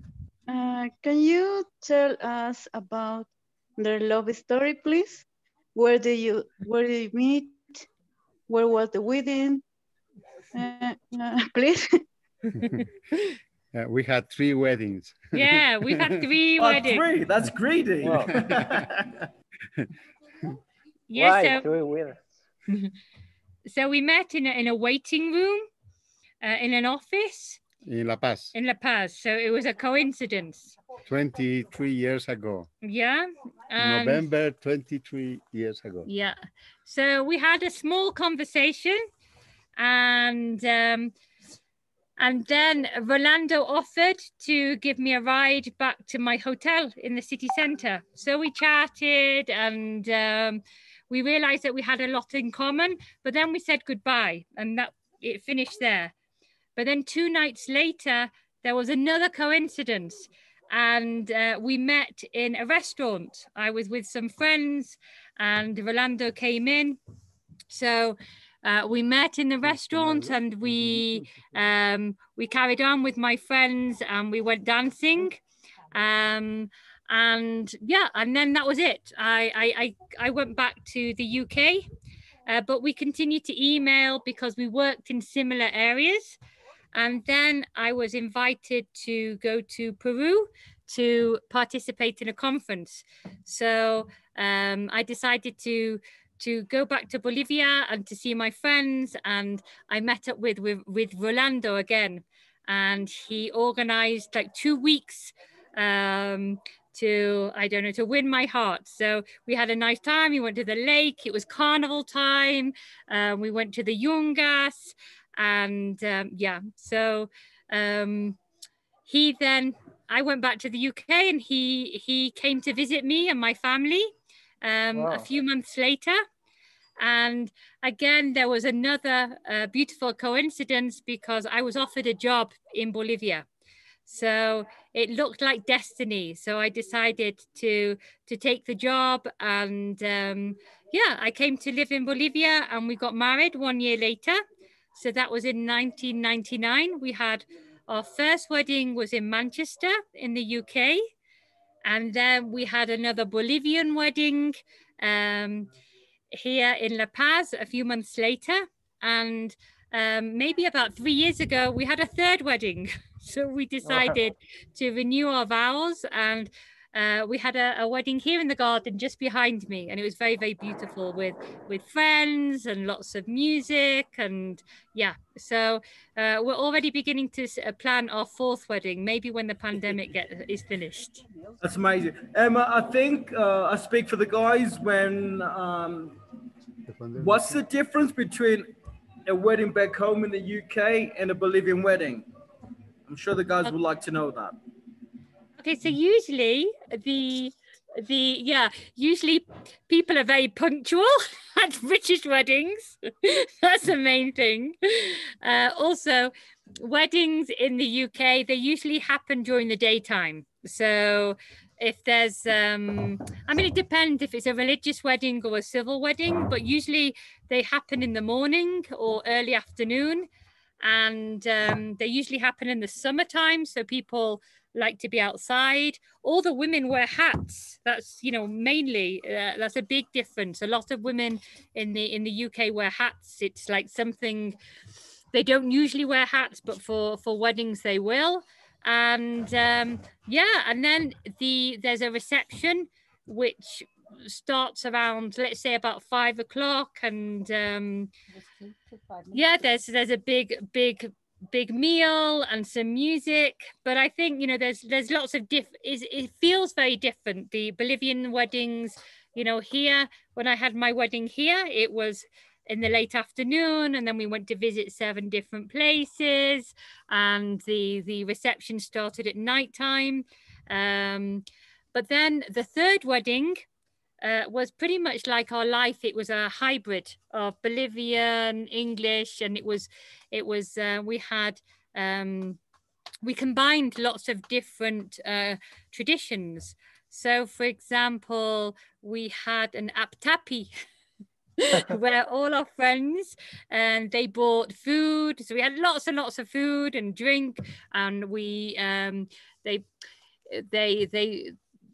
Can you tell us about their love story, please? Where did you meet? Where was the wedding? Please. We had 3 weddings. Yeah, we had 3 weddings. 3, that's greedy. Wow. Yes, Why 3 weddings? So we met in a waiting room in an office. In La Paz. In La Paz. So it was a coincidence. 23 years ago. Yeah. November 23 years ago. Yeah. So we had a small conversation, and then Rolando offered to give me a ride back to my hotel in the city center. So we chatted, and we realized that we had a lot in common, but then we said goodbye, and that it finished there. But then 2 nights later, there was another coincidence, and we met in a restaurant. I was with some friends, and Rolando came in. So we met in the restaurant, and we carried on with my friends, and we went dancing. And yeah, and then that was it. I went back to the UK, but we continued to email because we worked in similar areas. And then I was invited to go to Peru to participate in a conference. So I decided to go back to Bolivia and to see my friends. And I met up with Rolando again. And he organized like 2 weeks to win my heart. So we had a nice time. We went to the lake. It was carnival time. We went to the Yungas. And yeah, so I went back to the UK, and he came to visit me and my family a few months later. And again, there was another beautiful coincidence because I was offered a job in Bolivia. So it looked like destiny. So I decided to take the job, and yeah, I came to live in Bolivia, and we got married 1 year later. So that was in 1999. We had our first wedding was in Manchester in the UK. And then we had another Bolivian wedding here in La Paz a few months later. And maybe about 3 years ago, we had a third wedding. So we decided to renew our vows, and we had a wedding here in the garden just behind me, and it was very, very beautiful with friends and lots of music, and yeah. So we're already beginning to plan our fourth wedding, maybe when the pandemic is finished. That's amazing. Emma, I think I speak for the guys when, what's the difference between a wedding back home in the UK and a Bolivian wedding? I'm sure the guys would like to know that. Okay, so usually usually people are very punctual at British weddings. That's the main thing. Also, weddings in the UK, they usually happen during the daytime. So if there's, I mean, it depends if it's a religious wedding or a civil wedding, but usually they happen in the morning or early afternoon. And they usually happen in the summertime, so people like to be outside. All the women wear hats. That's, you know, mainly that's a big difference. A lot of women in the UK wear hats. It's like something they don't usually wear hats, but for weddings they will. And yeah, and then there's a reception which starts around, let's say, about 5 o'clock, and yeah, there's a big meal and some music. But I think, you know, there's lots of it feels very different. The Bolivian weddings, you know, here, when I had my wedding here, it was in the late afternoon, and then we went to visit 7 different places, and the reception started at nighttime. But then the third wedding was pretty much like our life. It was a hybrid of Bolivian, English, and we combined lots of different traditions. So, for example, we had an aptapi where all our friends, and they bought food. So we had lots and lots of food and drink, and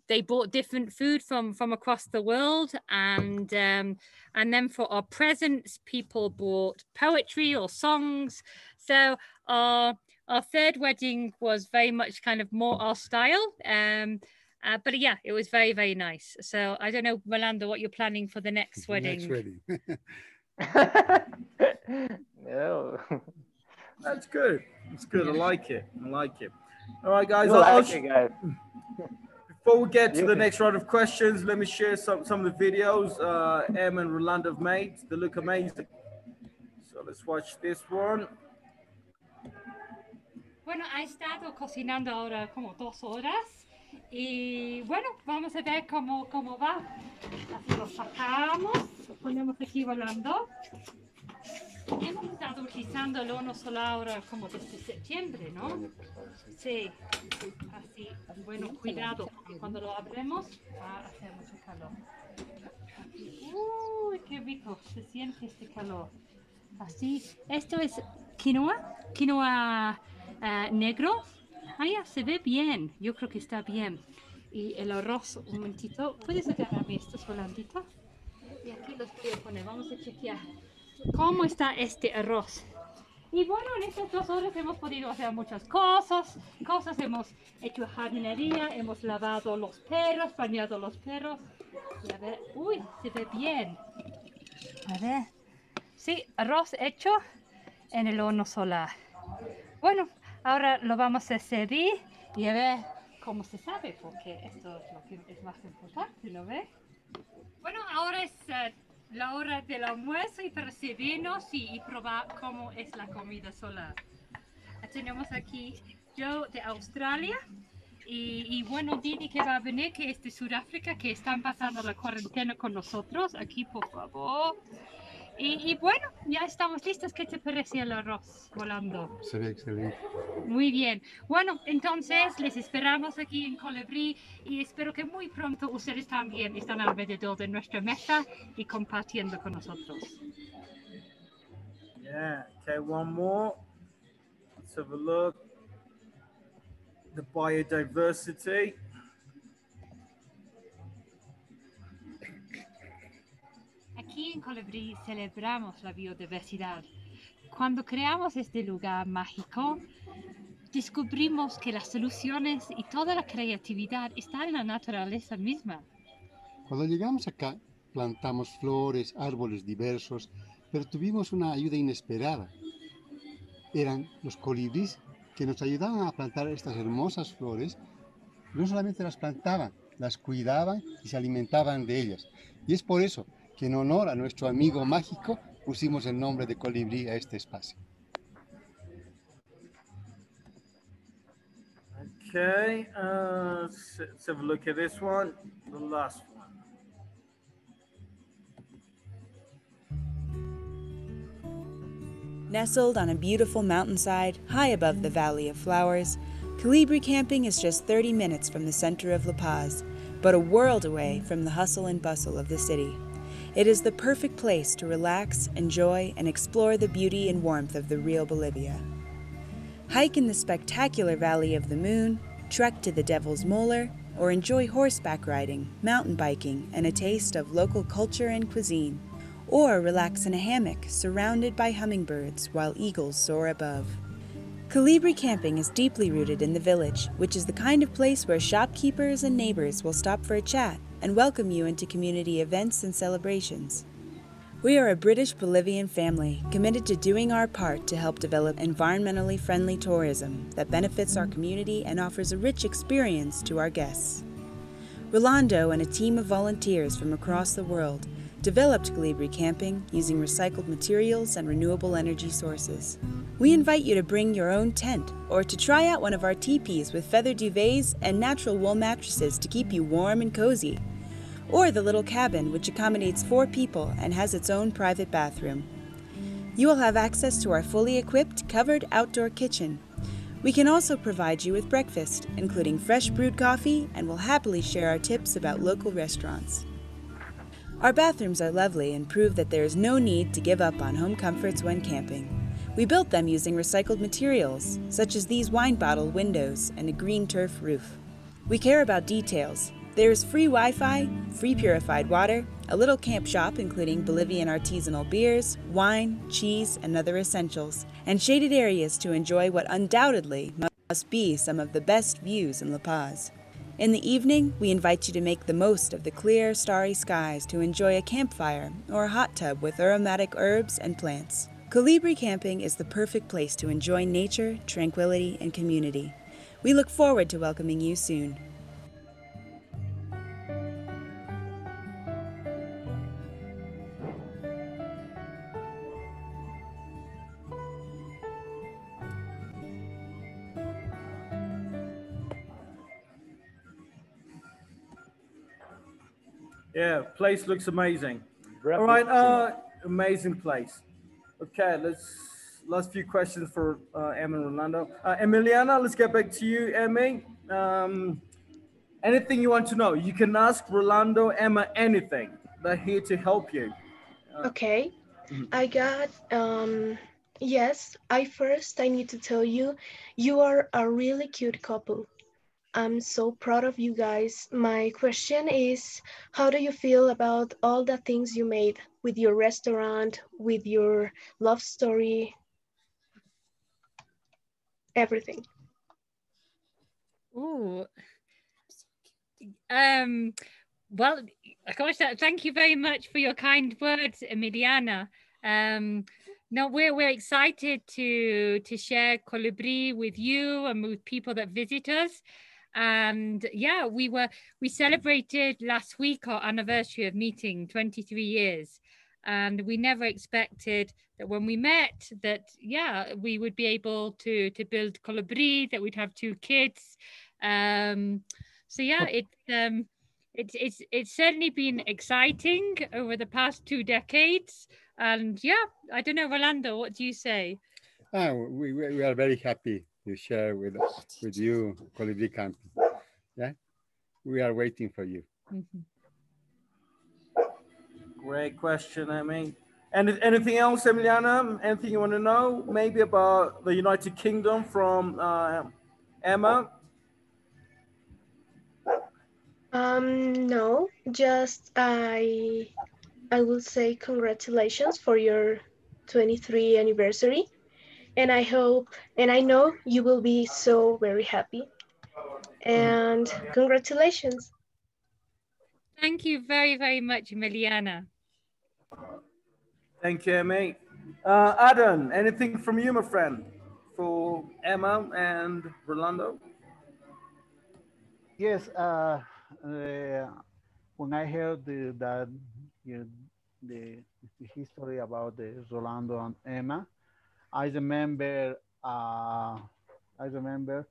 they bought different food from across the world, and then for our presents, people bought poetry or songs. So our third wedding was very much kind of more our style. But yeah, it was very, very nice. So I don't know, Rolando, what you're planning for the next wedding. Next wedding. No. That's good. It's good. I like it. I like it. All right, guys. Guys. Before we get to the next round of questions, let me share some of the videos Em and Rolando have made. They look amazing. So let's watch this one. Bueno, ha estado cocinando ahora como 2 horas. Y bueno, vamos a ver cómo va. Así lo sacamos, lo ponemos aquí volando. Hemos estado utilizando el horno solar ahora como desde septiembre, ¿no? Sí, así, bueno, cuidado, cuando lo abremos va a hacer mucho calor. Uy, qué rico, se siente este calor. Así, esto es quinoa negro. Ah, ya, se ve bien, yo creo que está bien. Y el arroz, un momentito, ¿puedes agarrarme esto, Rolandito? Y aquí los voy a poner, vamos a chequear cómo está este arroz. Y bueno, en estas 2 horas hemos podido hacer muchas cosas. Hemos hecho jardinería, hemos lavado los perros, bañado los perros. Y a ver, uy, se ve bien. A ver, sí, arroz hecho en el horno solar. Bueno, ahora lo vamos a servir y a ver cómo se sabe, porque esto es lo que es más importante, ¿no ves? Bueno, ahora es la hora del almuerzo y para servirnos y probar cómo es la comida solar. Tenemos aquí Joe de Australia y bueno, Didi que va a venir, que es de Sudáfrica, que están pasando la cuarentena con nosotros. Aquí, por favor. Y bueno, ya estamos listos. ¿Qué te pareció el arroz, Rolando? Se ve excelente. Muy bien. Bueno, entonces les esperamos aquí en Colibri y espero que muy pronto ustedes también están alrededor de nuestra mesa y compartiendo con nosotros. Yeah. Okay, one more. Let's have a look. The biodiversity. Aquí en Colibri celebramos la biodiversidad. Cuando creamos este lugar mágico, descubrimos que las soluciones y toda la creatividad están en la naturaleza misma. Cuando llegamos acá, plantamos flores, árboles diversos, pero tuvimos una ayuda inesperada. Eran los colibríes que nos ayudaban a plantar estas hermosas flores. No solamente las plantaban, las cuidaban y se alimentaban de ellas. Y es por eso que en honor a nuestro amigo mágico pusimos el nombre de colibrí a este espacio. Okay, let's have a look at this one, the last one. Nestled on a beautiful mountainside high above the Valley of Flowers, Colibri Camping is just 30 minutes from the center of La Paz, but a world away from the hustle and bustle of the city. It is the perfect place to relax, enjoy, and explore the beauty and warmth of the real Bolivia. Hike in the spectacular Valley of the Moon, trek to the Devil's Molar, or enjoy horseback riding, mountain biking, and a taste of local culture and cuisine. Or relax in a hammock surrounded by hummingbirds while eagles soar above. Colibri Camping is deeply rooted in the village, which is the kind of place where shopkeepers and neighbors will stop for a chat and welcome you into community events and celebrations. We are a British-Bolivian family committed to doing our part to help develop environmentally friendly tourism that benefits our community and offers a rich experience to our guests. Rolando and a team of volunteers from across the world developed Colibri Camping using recycled materials and renewable energy sources. We invite you to bring your own tent or to try out one of our teepees with feather duvets and natural wool mattresses to keep you warm and cozy, or the little cabin which accommodates 4 people and has its own private bathroom. You will have access to our fully equipped covered outdoor kitchen. We can also provide you with breakfast, including fresh brewed coffee, and will happily share our tips about local restaurants. Our bathrooms are lovely and prove that there is no need to give up on home comforts when camping. We built them using recycled materials, such as these wine bottle windows and a green turf roof. We care about details. There is free Wi-Fi, free purified water, a little camp shop including Bolivian artisanal beers, wine, cheese, and other essentials, and shaded areas to enjoy what undoubtedly must be some of the best views in La Paz. In the evening, we invite you to make the most of the clear, starry skies to enjoy a campfire or a hot tub with aromatic herbs and plants. Colibri Camping is the perfect place to enjoy nature, tranquility, and community. We look forward to welcoming you soon. Yeah, place looks amazing. All right, amazing place. Okay, last few questions for Emma and Rolando. Emiliana, let's get back to you, Emmy. Anything you want to know, you can ask Rolando, Emma, anything. They're here to help you. Okay, I got, yes, I need to tell you, you are a really cute couple. I'm so proud of you guys. My question is, how do you feel about all the things you made with your restaurant, with your love story, everything? Ooh. Well, gosh, thank you very much for your kind words, Emiliana. No, we're excited to share Colibri with you and with people that visit us. And yeah, we celebrated last week our anniversary of meeting, 23 years. And we never expected that when we met that, yeah, we would be able to build Colibri, that we'd have 2 kids. So yeah, it's certainly been exciting over the past 2 decades. And yeah, I don't know, Rolando, what do you say? We are very happy to share with you, Colibri Camping. Yeah, we are waiting for you. Great question, Emmy. And anything else, Emiliana? Anything you want to know? Maybe about the United Kingdom from Emma? No, just I will say congratulations for your 23 anniversary, and I hope and I know you will be so very happy. And congratulations. Thank you very, very much, Emiliana. Thank you, Emmy. Adam, anything from you, my friend, for Emma and Rolando? Yes, when I heard that you know, the, the history about the Rolando and Emma, I remember I remember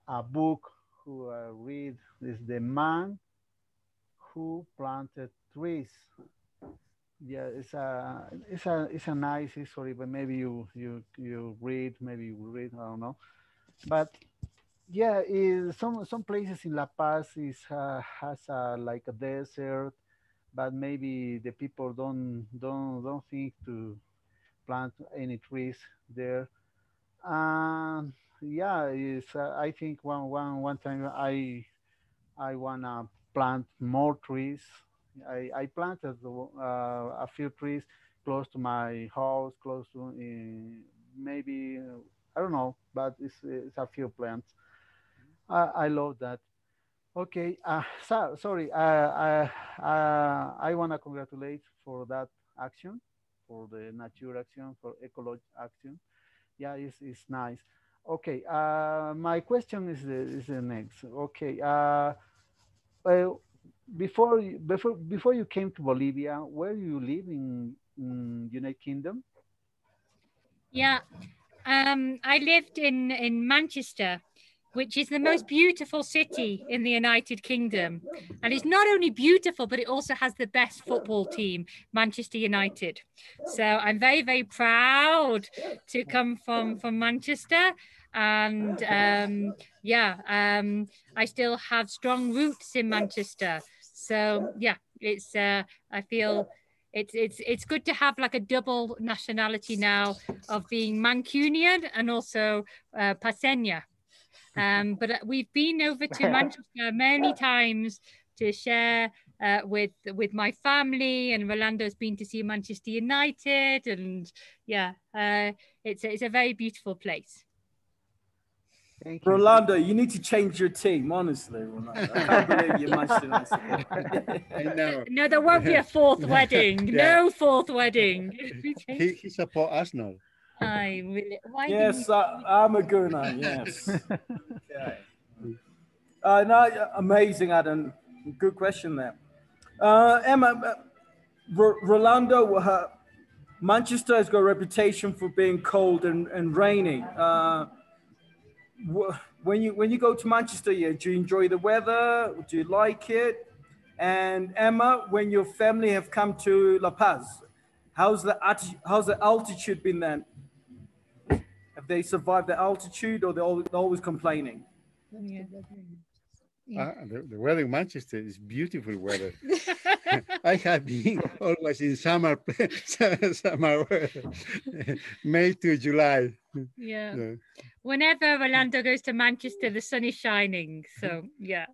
a book who I read is The Man Who Planted Trees. Yeah, it's a nice history, but maybe you read, maybe you read, I don't know. But yeah, some places in La Paz has like a desert, but maybe the people don't think to plant any trees there. And yeah, I think one time I wanna plant more trees. I planted a few trees close to my house, close to maybe I don't know, but it's a few plants. I love that. Okay, sorry. I want to congratulate for that action, for the nature action, for ecology action. Yeah, it's nice. Okay, my question is the next. Okay, well, before you came to Bolivia, where you live in United Kingdom? Yeah, I lived in Manchester, which is the most beautiful city in the United Kingdom. And it's not only beautiful, but it also has the best football team, Manchester United. So I'm very, very proud to come from Manchester. And I still have strong roots in Manchester. So yeah, it's I feel it's good to have like a double nationality now of being Mancunian and also Paseña. But we've been over to Manchester many times to share with my family, and Rolando's been to see Manchester United, and yeah, it's a very beautiful place. Thank you. Rolando, you need to change your team, honestly, Rolando. I can't believe you're Manchester United. I know. No, there won't be a fourth wedding. Yeah. No fourth wedding. He support Arsenal. I really. Why Yes, I'm a Guna. Yes. Okay. No, amazing, Adam. Good question there. Emma, Rolando, Manchester has got a reputation for being cold and rainy. When you go to Manchester, yeah, do you enjoy the weather? Do you like it? And Emma, when your family have come to La Paz, how's the altitude been then? Have they survived the altitude, or they're always complaining? Yeah. The weather in Manchester is beautiful weather. I have been always in summer weather, May to July. Yeah. Whenever Rolando goes to Manchester, the sun is shining. So yeah.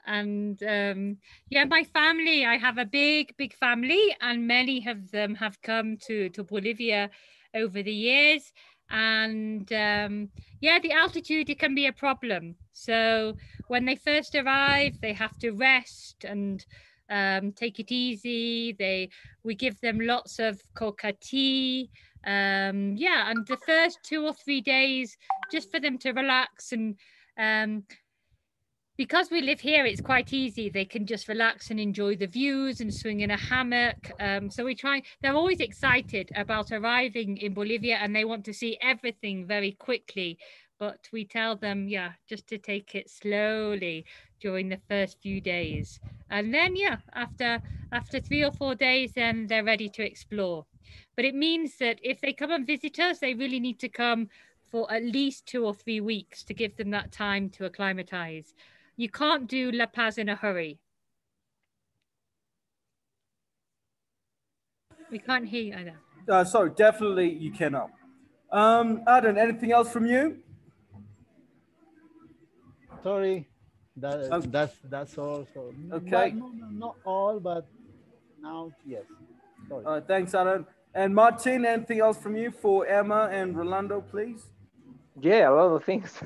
And my family, I have a big family, and many of them have come to Bolivia over the years. And the altitude, it can be a problem. So when they first arrive, they have to rest and take it easy. We give them lots of coca tea. And the first 2 or 3 days, just for them to relax. And because we live here, it's quite easy. They can just relax and enjoy the views and swing in a hammock. So they're always excited about arriving in Bolivia, and they want to see everything very quickly. But we tell them, just to take it slowly during the first few days. And then, after After 3 or 4 days, then they're ready to explore. But it means that if they come and visit us, they really need to come for at least 2 or 3 weeks to give them that time to acclimatize. You can't do La Paz in a hurry. We can't hear you either. So definitely you cannot. Adam, anything else from you? Sorry, Okay. that's all. So, Okay. no, not all, but now yes. Sorry. Thanks, Adam. And Martin, anything else from you for Emma and Rolando, please? Yeah, a lot of things.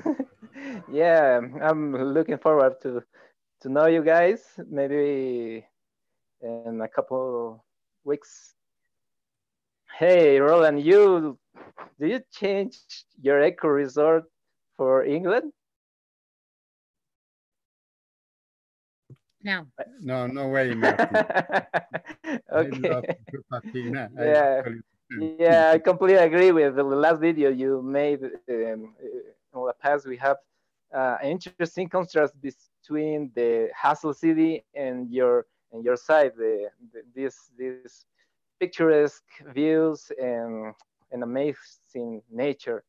Yeah, I'm looking forward to know you guys. Maybe in a couple weeks. Hey, Roland, do you change your eco resort for England? No. No, no way, Martin. Okay. Yeah. Yeah, I completely agree with the last video you made. In the past, we have an interesting contrast between the hustle city and your side, this picturesque views and amazing nature.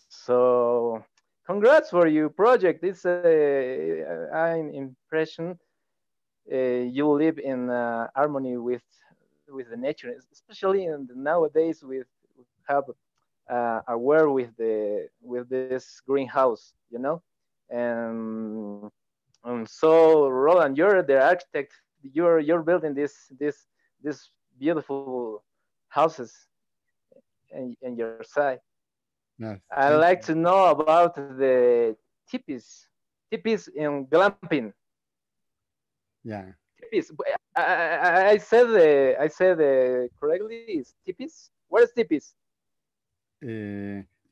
So, congrats for your project. It's an impression. You live in harmony with the nature, especially in nowadays we have aware with this greenhouse, you know, and so Roland, you're the architect. You're building this beautiful houses in your side. Yes, I'd like to know about the tipis in glamping. Yeah. Tipis. I said correctly. Is tipis? What is tipis?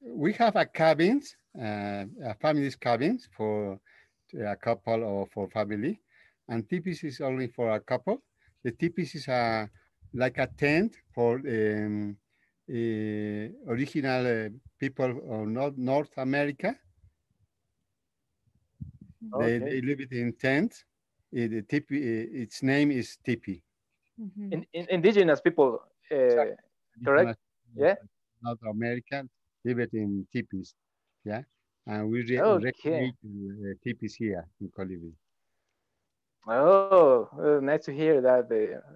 We have a cabins, a family's cabins for a couple or for family, and tipis is only for a couple. The tipis is like a tent for original people of North America. Okay. They live it in tents. Its name is tipi. Indigenous people, correct? Yeah. North American live it in tipis. Yeah. And we recreate tipis here in Colibri. Oh, nice to hear that,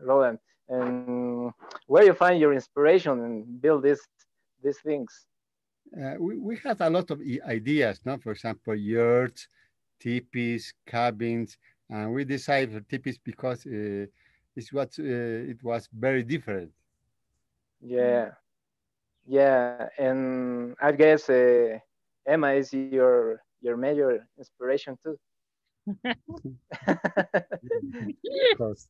Roland. And where you find your inspiration and build these things? We have a lot of ideas, no? For example, yurts, tipis, cabins, and we decided for tipis because it was very different. Yeah, yeah, and I guess Emma is your major inspiration too. Because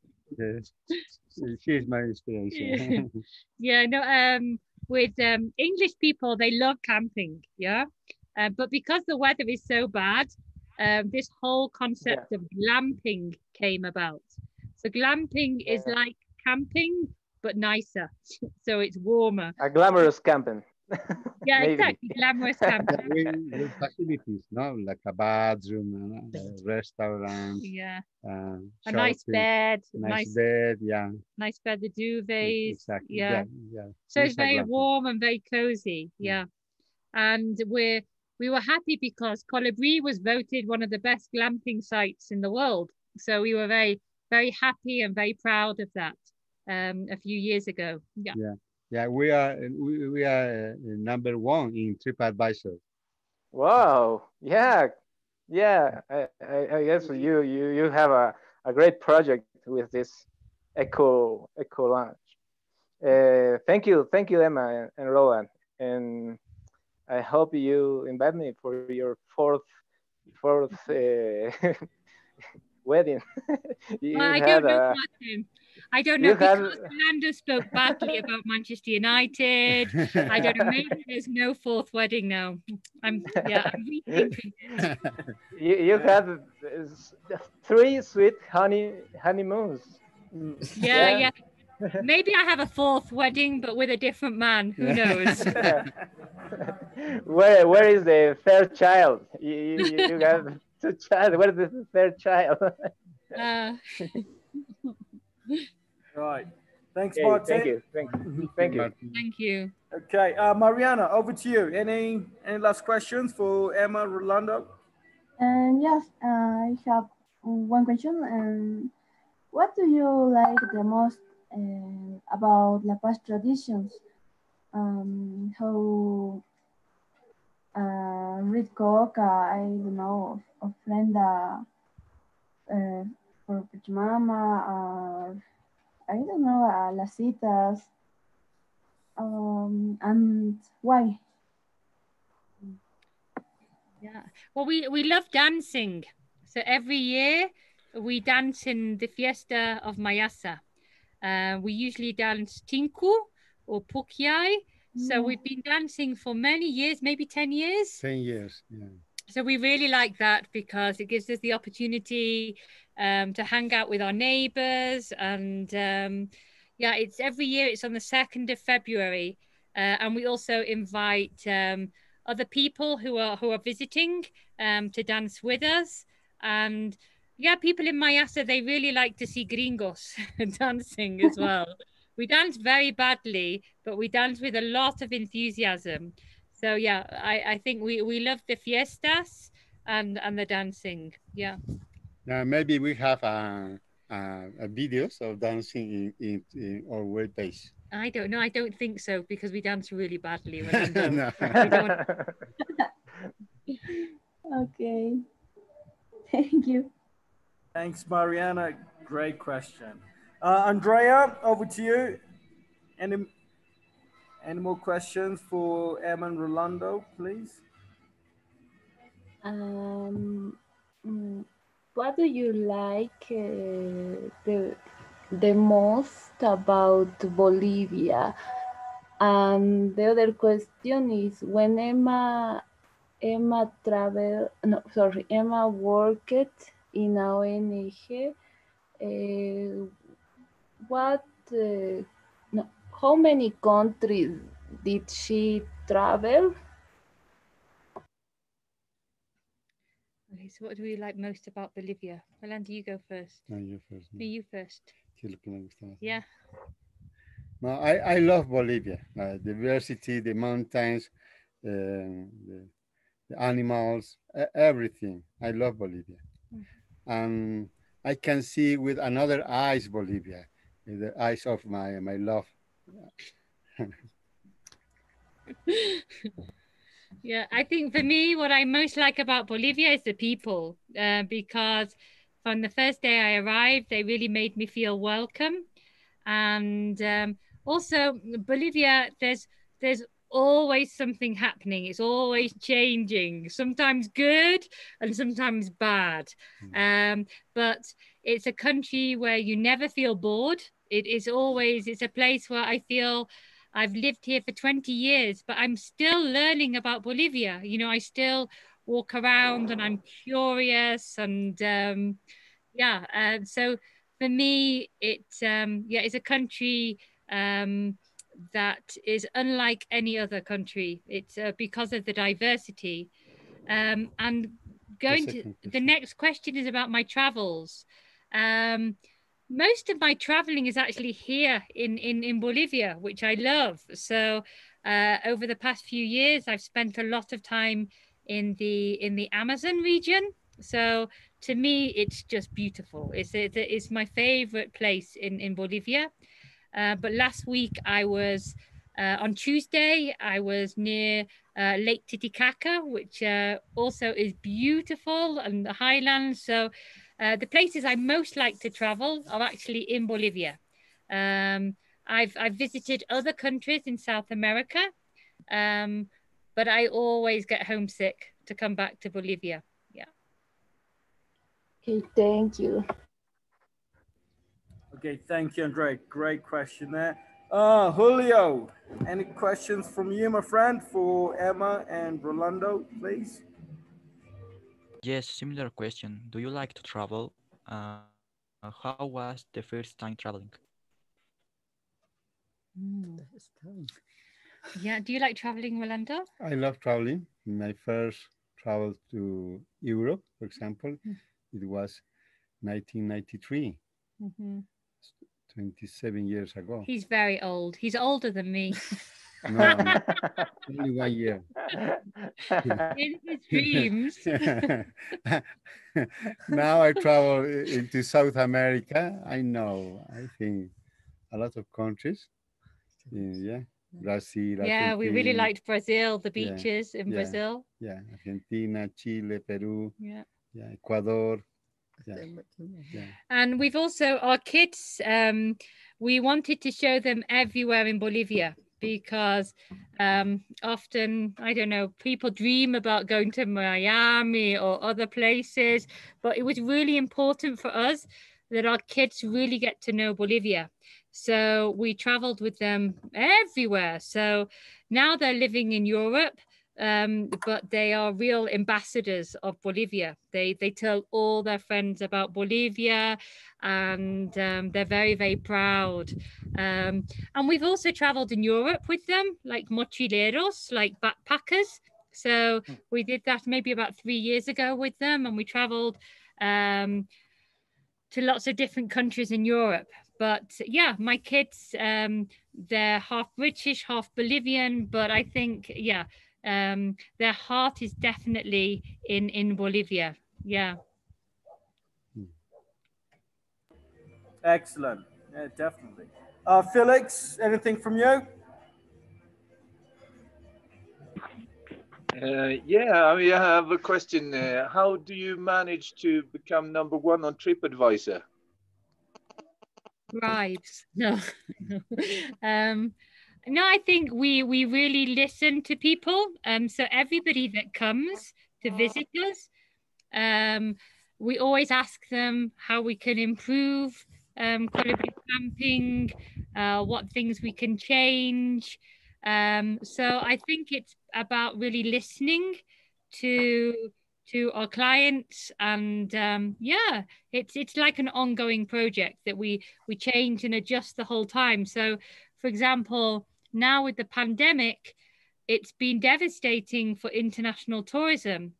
she is my inspiration. Yeah, no, with English people, they love camping, yeah. But because the weather is so bad, this whole concept of glamping came about. So glamping is like camping, but nicer. So it's warmer. A glamorous camping. Yeah, exactly. Glamorous camping. With facilities, no, like a bathroom, a restaurant. Yeah. A shopping, nice bed. nice bed, yeah. Nice bed, the duvets. Exactly. Yeah. Yeah. So it's very warm and very cozy. Yeah. And we were happy because Colibri was voted one of the best glamping sites in the world. So we were very, very happy and very proud of that a few years ago. Yeah. Yeah, we are number one in TripAdvisor. Wow! Yeah. I guess you have a great project with this eco lodge. Thank you, Emma and Roland, and I hope you invite me for your fourth wedding. I don't know because Rolando spoke badly about Manchester United. I don't know. Maybe there's no fourth wedding now. I'm rethinking it. You had 3 sweet honeymoons. Yeah. Maybe I have a fourth wedding, but with a different man. Who knows? Where is the third child? You got 2 child. Where is the third child? Right. Thanks, Okay, Martin. thank you, thank you. Thank you. Okay, Mariana, over to you. Any last questions for Emma Rolando? And yes, I have one question. What do you like the most about La Paz traditions? How read coca, I don't know, ofrenda for Pachamama, I don't know, las citas, and why? Yeah. Well, we love dancing. So every year we dance in the Fiesta of Mayasa. We usually dance Tinku or Pukyai. So we've been dancing for many years, maybe 10 years. 10 years, yeah. So we really like that because it gives us the opportunity to hang out with our neighbors. And yeah, it's every year, it's on the 2nd of February. And we also invite other people who are visiting to dance with us. And yeah, people in Mayasa, they really like to see gringos dancing as well. We dance very badly, but we dance with a lot of enthusiasm. So yeah, I think we love the fiestas and the dancing. Yeah. Maybe we have a videos of dancing in our web page. I don't know. I don't think so because we dance really badly, Rolando. No. We don't... Okay. Thank you. Thanks, Mariana. Great question. Andrea, over to you. Any more questions for Emma and Rolando, please? What do you like the most about Bolivia? And the other question is when Emma worked in a ONG, how many countries did she travel? Okay, so what do we like most about Bolivia? Rolando, you go first. No, you first. No, you first. Yeah. No, I love Bolivia. Diversity, the mountains, the animals, everything. I love Bolivia. And I can see with another eyes Bolivia, the eyes of my love. Yeah, I think for me, what I most like about Bolivia is the people, because from the first day I arrived, they really made me feel welcome. And also Bolivia, there's always something happening. It's always changing, sometimes good and sometimes bad. But it's a country where you never feel bored. It's a place where I feel I've lived here for 20 years, but I'm still learning about Bolivia. You know, I still walk around and I'm curious and yeah. So for me, it's a country that is unlike any other country. It's because of the diversity. And going to the next question is about my travels. Most of my traveling is actually here in Bolivia, which I love. So over the past few years, I've spent a lot of time in the Amazon region. So to me, it's just beautiful. It's my favorite place in Bolivia. But last week on Tuesday, I was near Lake Titicaca, which also is beautiful, and the highlands. So the places I most like to travel are actually in Bolivia. I've visited other countries in South America, but I always get homesick to come back to Bolivia. Yeah. Okay, thank you. Okay, thank you, Andre. Great question there. Julio, any questions from you, my friend, for Emma and Rolando, please? Yes, similar question. Do you like to travel? How was the first time traveling? Yeah, do you like traveling, Rolando? I love traveling. My first travel to Europe, for example, it was 1993 Mm-hmm. 27 years ago. He's very old. He's older than me. No, no, only 1 year. In his dreams. Now I travel into South America. I know, I think a lot of countries. Yeah, Brazil, Yeah, we really Argentina. liked Brazil, the Yeah, beaches in yeah, Brazil. yeah, Argentina, Chile, Peru, Yeah. yeah, Ecuador. Yeah, yeah. And we've also, our kids, we wanted to show them everywhere in Bolivia because often, I don't know, people dream about going to Miami or other places, but it was really important for us that our kids really get to know Bolivia. So we traveled with them everywhere. So now they're living in Europe. But they are real ambassadors of Bolivia. They tell all their friends about Bolivia, and they're very, very proud. And we've also traveled in Europe with them, like mochileros, like backpackers. So we did that maybe about 3 years ago with them, and we traveled to lots of different countries in Europe. But yeah, my kids, they're half British, half Bolivian, but I think, yeah, their heart is definitely in Bolivia. Yeah. Excellent. Yeah, definitely. Felix, anything from you? Yeah, I mean, I have a question. How do you manage to become #1 on TripAdvisor? Bribes. No. No, I think we really listen to people. So everybody that comes to visit us, we always ask them how we can improve Colibri camping, what things we can change. So I think it's about really listening to our clients, and yeah, it's like an ongoing project that we change and adjust the whole time. So for example, now with the pandemic, it's been devastating for international tourism,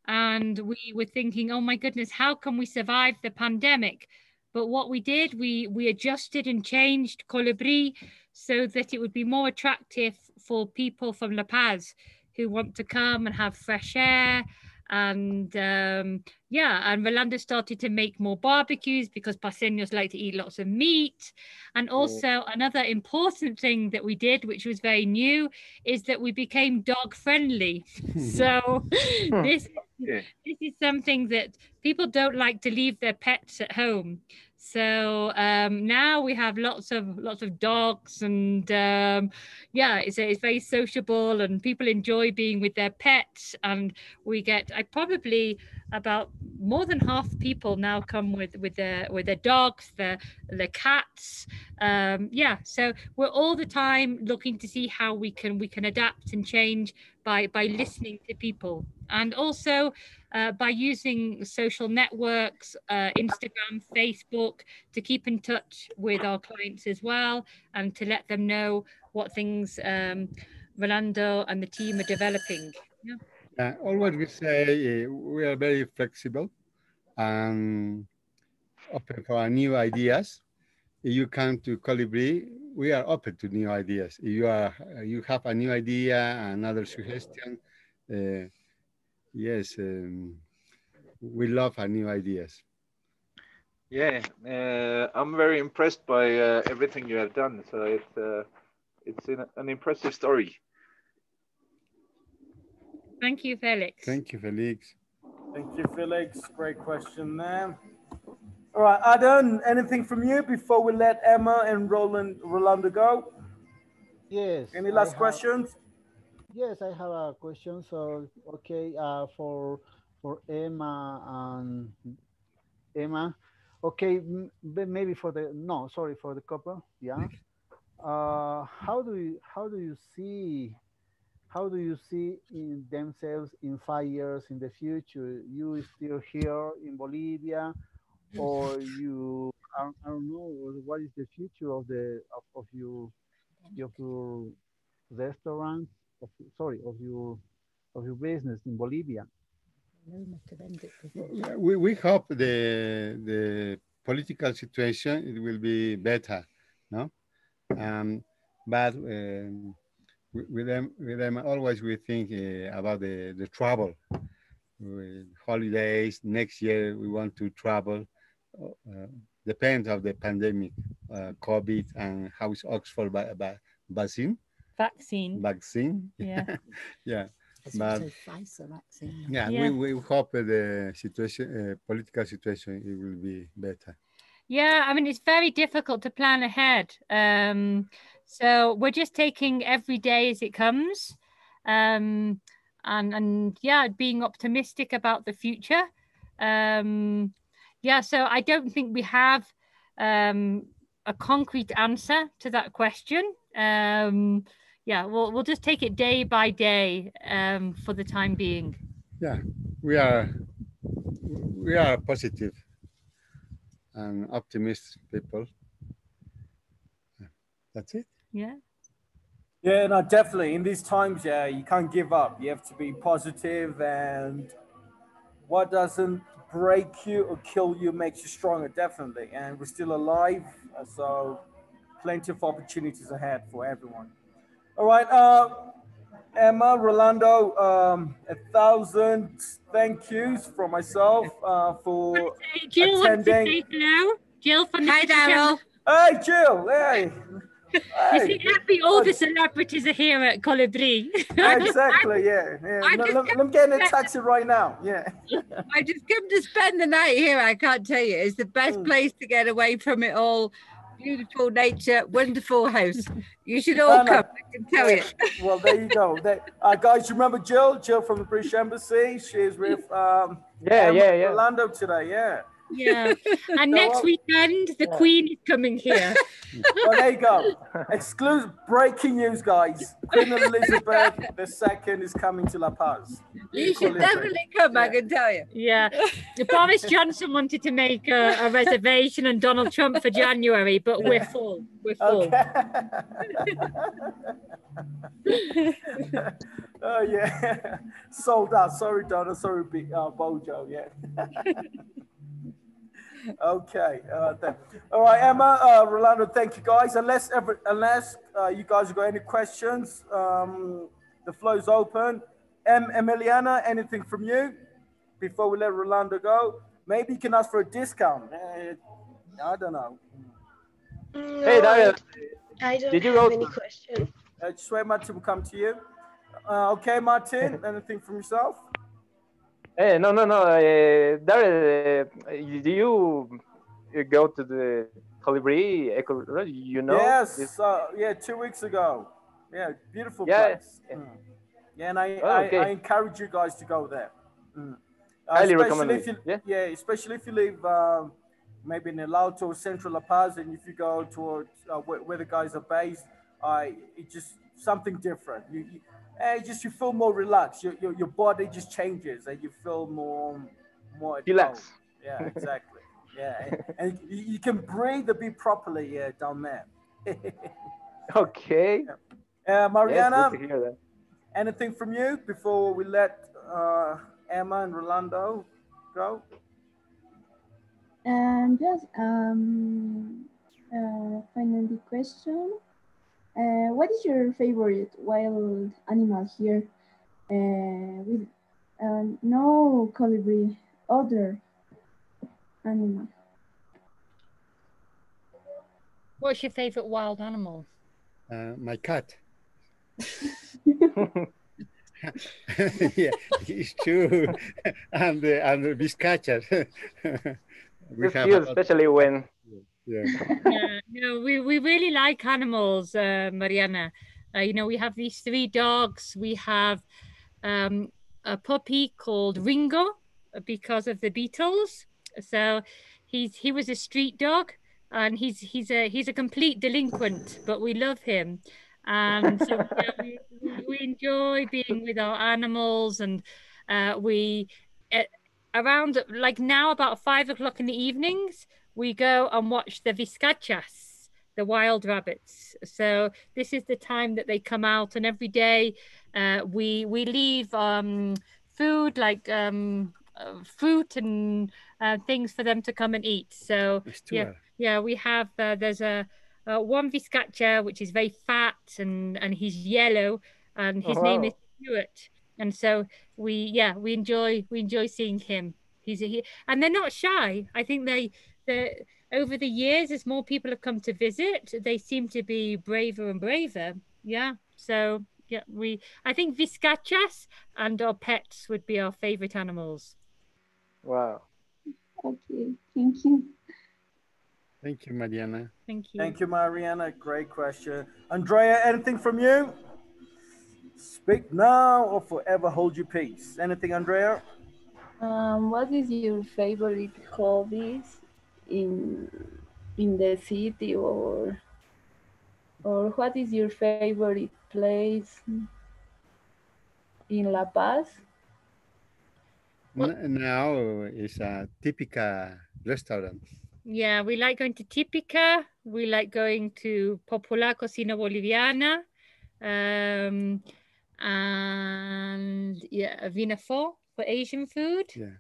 and we were thinking, oh my goodness, how can we survive the pandemic? But what we did, we adjusted and changed Colibri so that it would be more attractive for people from La Paz who want to come and have fresh air. And yeah, and Rolando started to make more barbecues because Paseños like to eat lots of meat. And also another important thing that we did, which was very new, is that we became dog friendly. So this is something that people don't like to leave their pets at home. So now we have lots of dogs, and yeah, it's very sociable, and people enjoy being with their pets. And we get, I probably about more than half people now come with their dogs, their cats. Yeah, so we're all the time looking to see how we can adapt and change by listening to people, and also by using social networks, Instagram, Facebook, to keep in touch with our clients as well, and to let them know what things Rolando and the team are developing. Yeah. Always we say we are very flexible and open for new ideas. If you come to Colibri, we are open to new ideas. If you have a new idea, another suggestion, yes, we love our new ideas. Yeah, I'm very impressed by everything you have done. So it's an impressive story. Thank you, Felix. Thank you, Felix. Thank you, Felix. Great question there. All right, Adam, anything from you before we let Emma and Rolando go? Yes. Any last questions? Yes, I have a question. So, okay, for Emma and Emma, okay, maybe for the no, sorry, for the couple, yeah. How do you see in themselves in 5 years in the future? You still here in Bolivia, or you I don't know what is the future of your restaurant, of your business in Bolivia? We hope the political situation, it will be better, no? But with them, always we think about the travel, holidays. Next year we want to travel. Depends of the pandemic, COVID, and how is Oxford vaccine. Vaccine. Yeah. Yeah. It's But also Pfizer vaccine. yeah, Yeah. we hope the situation, political situation, it will be better. Yeah, I mean, it's very difficult to plan ahead. So we're just taking every day as it comes. And yeah, being optimistic about the future. Yeah, so I don't think we have a concrete answer to that question. Yeah, we'll just take it day by day for the time being. Yeah, we are positive and optimistic people. That's it. Yeah. Yeah, no, definitely. In these times, yeah, you can't give up. You have to be positive, and what doesn't break you or kill you makes you stronger, definitely. And we're still alive, so plenty of opportunities ahead for everyone. All right, Emma, Rolando, 1,000 thank yous from myself for Jill wants to attending. say hello. Jill from the Hi, Daryl. Hey, Jill. Hey. You see, happy all the celebrities are here at Colibri. Exactly, yeah. I'm getting a taxi right now. Yeah. I just come to spend the night here. I can't tell you. It's the best place to get away from it all. Beautiful nature, wonderful house. You should all come, I can tell you. Well, there you go. Guys, remember Jill? Jill from the British Embassy. She's with Emma Rolando today, yeah. Yeah. And next weekend, the Queen is coming here. Well, there you go. Exclusive breaking news, guys. Queen Elizabeth II is coming to La Paz. You should definitely come, I can tell you. Yeah. Boris Johnson wanted to make a reservation and Donald Trump for January, but we're full. We're full. Okay. Oh, yeah. Sold out. Sorry, Donald. Sorry, Bojo. Yeah. Okay. All right, Emma, Rolando, thank you, guys. Unless you guys have got any questions, the floor is open. Emiliana, anything from you before we let Rolando go? Maybe you can ask for a discount. I don't know. No, Hey, Dario. I don't Did you have go any to- question. Just wait, Martin will come to you. Okay, Martin, anything from yourself? Hey, no. Daryl, do you go to the Colibri Eco Lodge? You know? Yes. Yeah, 2 weeks ago. Yeah, beautiful Yeah. place. Yeah, and I encourage you guys to go there. Highly Especially recommend if you, it. especially if you live maybe in El Alto or Central La Paz, and if you go towards where the guys are based, it's just something different. You feel more relaxed. Your body just changes, and you feel more at Relax. home. Yeah, exactly. Yeah, and you can breathe a bit properly. Yeah, down there. Okay. Mariana, Yes, good to hear that. anything from you before we let Emma and Rolando go? Yes. Final question. What is your favorite wild animal here? With no colibri, other animal. What's your favorite wild animal? My cat. Yeah, it's true. and the biscachas. It's cute, especially when. Yeah. No, we really like animals, Mariana. We have these 3 dogs. We have a puppy called Ringo because of the Beatles. So he was a street dog, and he's a complete delinquent, but we love him. And so we enjoy being with our animals, and we around like now about 5 o'clock in the evenings, we go and watch the vizcachas, the wild rabbits. So this is the time that they come out, and every day we leave food like fruit and things for them to come and eat. So yeah, we have there's one Vizcacha which is very fat and he's yellow and his name is Stuart. And so we enjoy seeing him. And they're not shy. I think they over the years, as more people have come to visit, they seem to be braver and braver. Yeah. So yeah, I think Vizcachas and our pets would be our favorite animals. Wow. Okay, thank you. Thank you, Mariana. Thank you. Thank you, Mariana. Great question. Andrea, anything from you? Speak now or forever hold your peace. Anything, Andrea? What is your favorite hobbies in the city, or what is your favorite place in La Paz? Now is a typical restaurant. Yeah, we like going to Típica. We like going to Popular Cocina Boliviana. And yeah, Vinafo for Asian food. Yeah.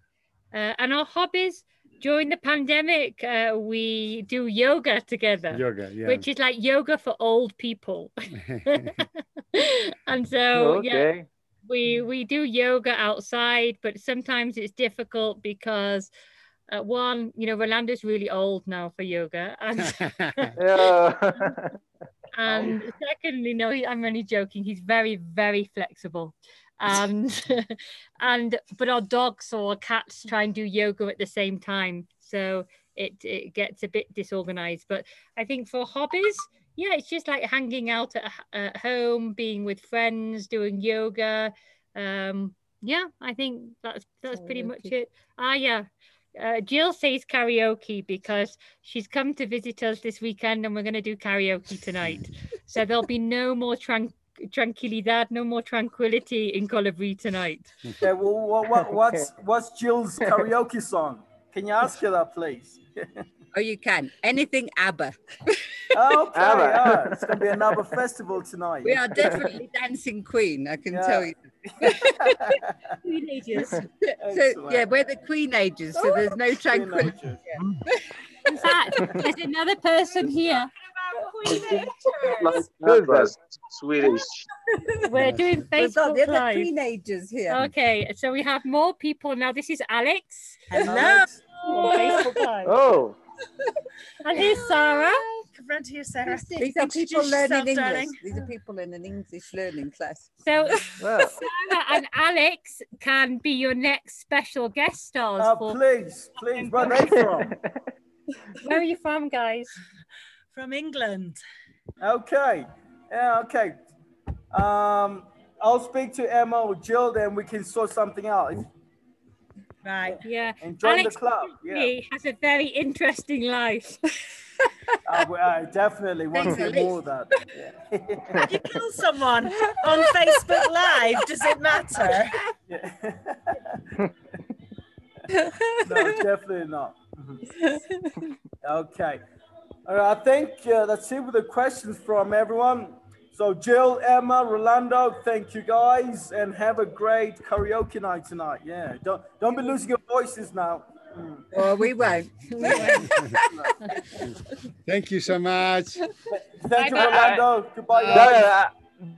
And our hobbies during the pandemic, we do yoga together. Yoga, yeah. Which is like yoga for old people. And so yeah, we do yoga outside, but sometimes it's difficult because one, Rolando's really old now for yoga, and and secondly, no, I'm only joking. He's very, very flexible, and but our dogs or cats try and do yoga at the same time, so it gets a bit disorganized. But I think for hobbies, yeah, it's just like hanging out at home, being with friends, doing yoga. Yeah, I think that's pretty much it. Yeah. Jill says karaoke because she's come to visit us this weekend and we're going to do karaoke tonight. So there'll be no more tranquilidad, no more tranquility in Colibri tonight. Yeah, well, what's Jill's karaoke song? Can you ask her that, please? Oh, you can. Anything ABBA. Okay, yeah, it's going to be another festival tonight. We are definitely Dancing Queen, I can tell you. Queenagers. So yeah, we're the Queenagers, so there's no tranquility. In fact, there's another person here. Swedish. We're doing Facebook We've got Live. the Queenagers here. Okay, so we have more people now. This is Alex. Hello. Alex on Facebook Live. Oh. And here's Sarah. Come round here, Sarah. These are people Introduce learning yourself, English. darling. These are people in an English learning class. So Sarah and Alex can be your next special guest stars. Please, where are they from? Where are you from, guys? From England. Okay. Yeah, okay. I'll speak to Emma or Jill, then we can sort something out. Right. Yeah. And join Alex the club. Yeah. has a very interesting life. I definitely want to hear more of that. Yeah. Did you kill someone on Facebook Live? Does it matter? Yeah. No, definitely not. Okay. All right, I think that's it with the questions from everyone. So Jill, Emma, Rolando, thank you guys, and have a great karaoke night tonight. Yeah, don't be losing your voices now. Oh, we won't. Thank you so much. Thank you, Rolando. Goodbye, guys.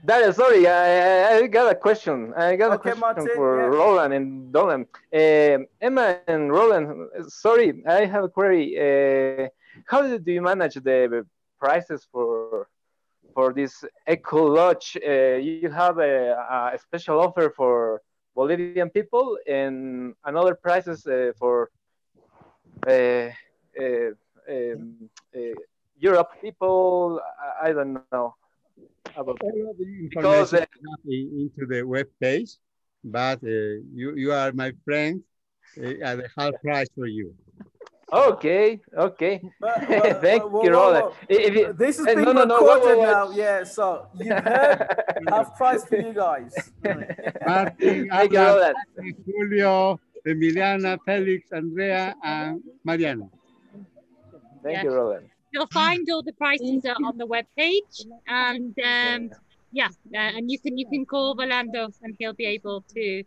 Daniel, sorry, I got a question. I got a question Martin, for Roland and Dolan. Emma and Roland, sorry, I have a query. How do you manage the prices for this Eco Lodge? You have a special offer for Bolivian people and another prices for Europe people. I don't know about all the information into the web page, but you are my friend at a half price for you. Okay. Thank you, Roland. This is being recorded now. Yeah, so you heard half price for you guys. Martin, Thank you, Roland. Julio, Emiliana, Felix, Andrea, and Mariana. Thank you, Roland. You'll find all the prices on the webpage, and and you can call Rolando, and he'll be able to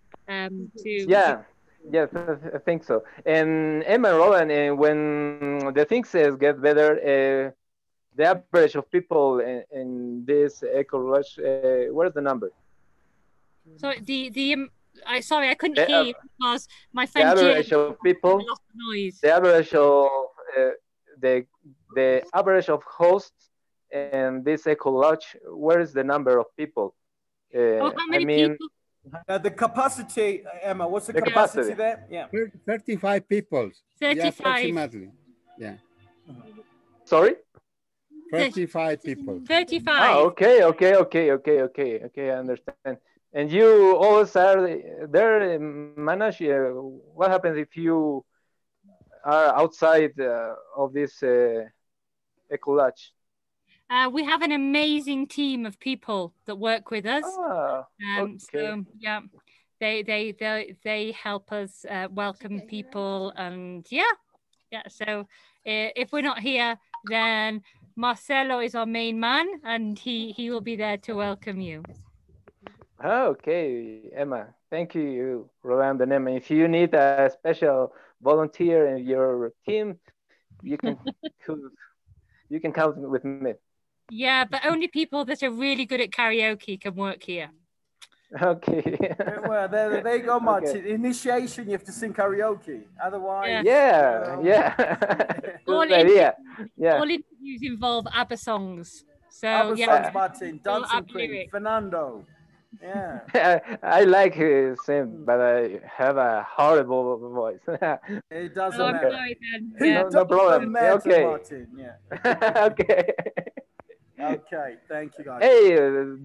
Yes, I think so. And Emma Roland, when the things get better, the average of people in this eco lodge, where's the number? So sorry, I couldn't The, hear you because my the friend Jill average of a people, lot of noise. the average of uh, the the average of hosts in this eco lodge, where is the number of people? Oh, how I many mean, people? The capacity, Emma, what's the the capacity capacity. there? Yeah. 35 people. Yeah, 35. approximately. Yeah. Sorry? 35 people. 35. Ah, okay. I understand. And you always are there, manage. What happens if you are outside of this eco lodge? We have an amazing team of people that work with us. Ah, okay. So yeah, they help us welcome people, and yeah. So if we're not here, then Marcelo is our main man, and he will be there to welcome you. Ah, okay, Emma. Thank you, Rolando and Emma. If you need a special volunteer in your team, you can you can count with me. Yeah, but only people that are really good at karaoke can work here. Okay. Well, there you go, Martin. Okay. Initiation, you have to sing karaoke. Otherwise, Yeah, yeah. All Good idea. Yeah. interviews involve ABBA songs. So ABBA yeah, songs, Martin, all Dancing ABBA Queen, lyrics. Fernando. Yeah. I like sing, but I have a horrible voice. It doesn't Oh, I'm Okay. matter. sorry then. It Yeah. No doesn't problem. matter, Okay. Martin. Yeah. Okay. Okay. Thank you, guys. Hey,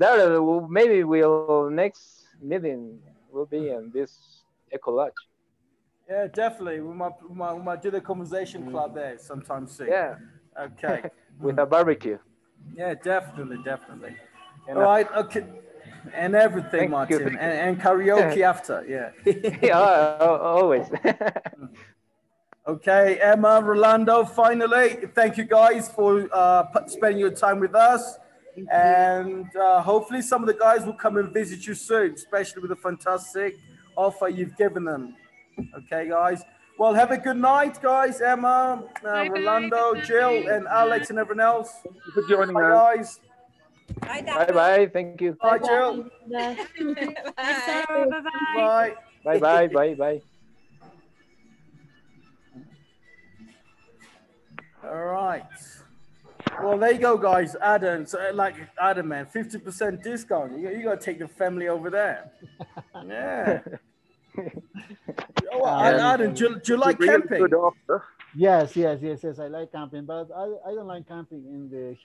Daryl, maybe we'll next meeting will be in this Eco Lodge. Yeah, definitely. We might do the conversation club there sometime soon. Yeah. Okay. With a barbecue. Yeah, definitely. And All right. Okay. And everything, thank you, Martin. thank you. And karaoke after. Yeah. Yeah, always. Okay, Emma, Rolando, finally, thank you guys for spending your time with us. And hopefully some of the guys will come and visit you soon, especially with the fantastic offer you've given them. Okay, guys. Well, have a good night, guys. Emma, Rolando, Jill, and Alex, and everyone else. Thank you for joining Bye, us. guys. Bye. Thank you. Bye, Jill. Bye. Sarah, bye-bye. Bye. Bye. All right. Well, there you go, guys. Adam, so like Adam, man, 50% discount. You got to take the family over there. Yeah. Oh, Adam, do you like Really camping? good offer. Yes. I like camping, but I don't like camping in the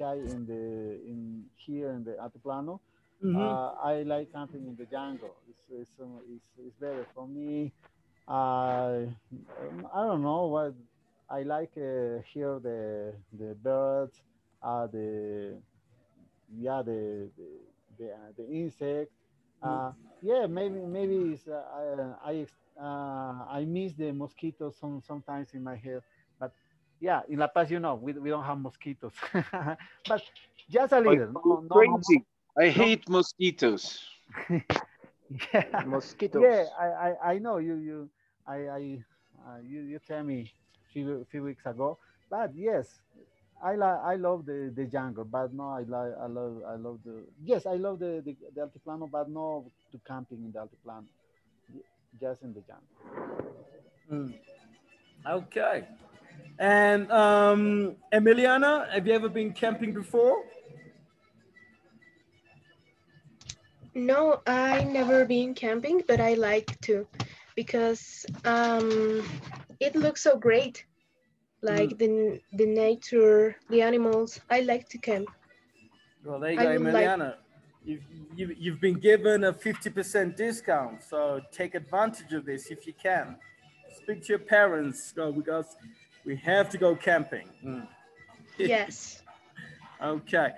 in here in the Altiplano. I like camping in the jungle. It's better for me. I don't know what I like here the birds, the yeah the insect. Yeah, maybe it's I miss the mosquitoes sometimes in my head, but yeah, in La Paz, we don't have mosquitoes, but just a But little. you're No, crazy. I no. hate mosquitoes. Yeah, Mosquitoes. yeah, I know you tell me few weeks ago, but yes, I love the jungle, but no, I love the altiplano, but no to camping in the altiplano, just in the jungle. Okay. And Emiliana, have you ever been camping before? No, I never been camping, but I like to because it looks so great. Like the nature, the animals. I like to camp. Well, there you I go, would like. Emiliana. You've been given a 50% discount, so take advantage of this if you can. Speak to your parents, because we have to go camping. Yes. Okay.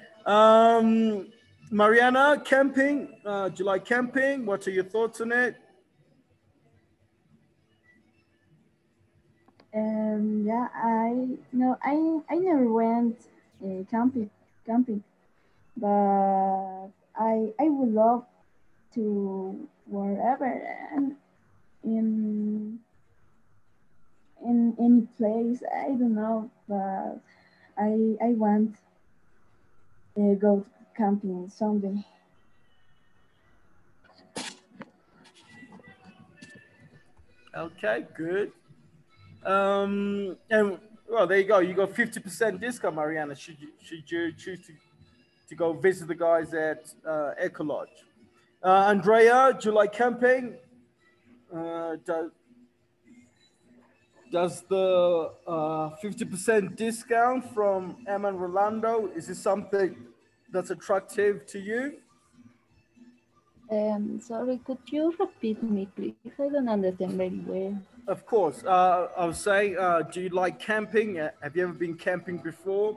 Mariana, camping. Do you like camping? What are your thoughts on it? Yeah, I never went camping, but I would love to wherever and in in any place. I don't know, but I want go camping someday. Okay, good. And well, there you go. You got 50% discount, Mariana. Should you choose to go visit the guys at Eco Lodge? Andrea, do you like camping? Does the 50% discount from Emma Rolando, is this something that's attractive to you? Sorry, could you repeat me, please? I don't understand very well. Of course. I was saying, do you like camping? Have you ever been camping before?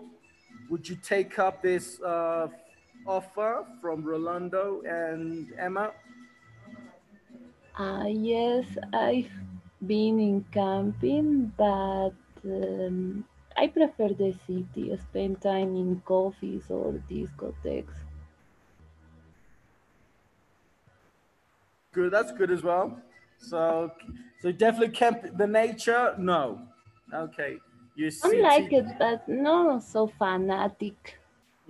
Would you take up this offer from Rolando and Emma? Yes, I've been in camping, but I prefer the city, spend time in coffees or discotheques. Good. That's good as well. So, so definitely camp the nature. No. Okay. You I like city. it, but not so fanatic.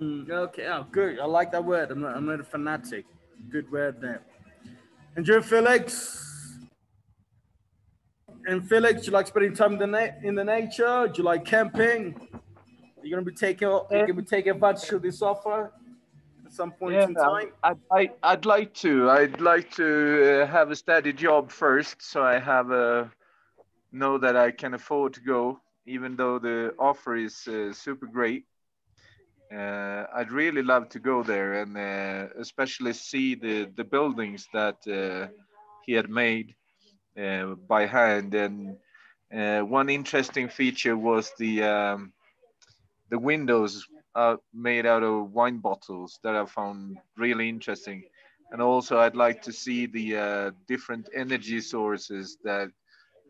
Okay. Oh, good. I like that word. I'm not a fanatic. Good word there. And you, Felix. And Felix, you like spending time in in the nature? Do you like camping? You're gonna be taking advantage of this offer at some point Yeah, in time. I'd like to. I'd like to have a steady job first, so I have a know that I can afford to go, even though the offer is super great. I'd really love to go there and especially see the buildings that he had made by hand. And one interesting feature was the windows made out of wine bottles that I found really interesting. And also, I'd like to see the different energy sources that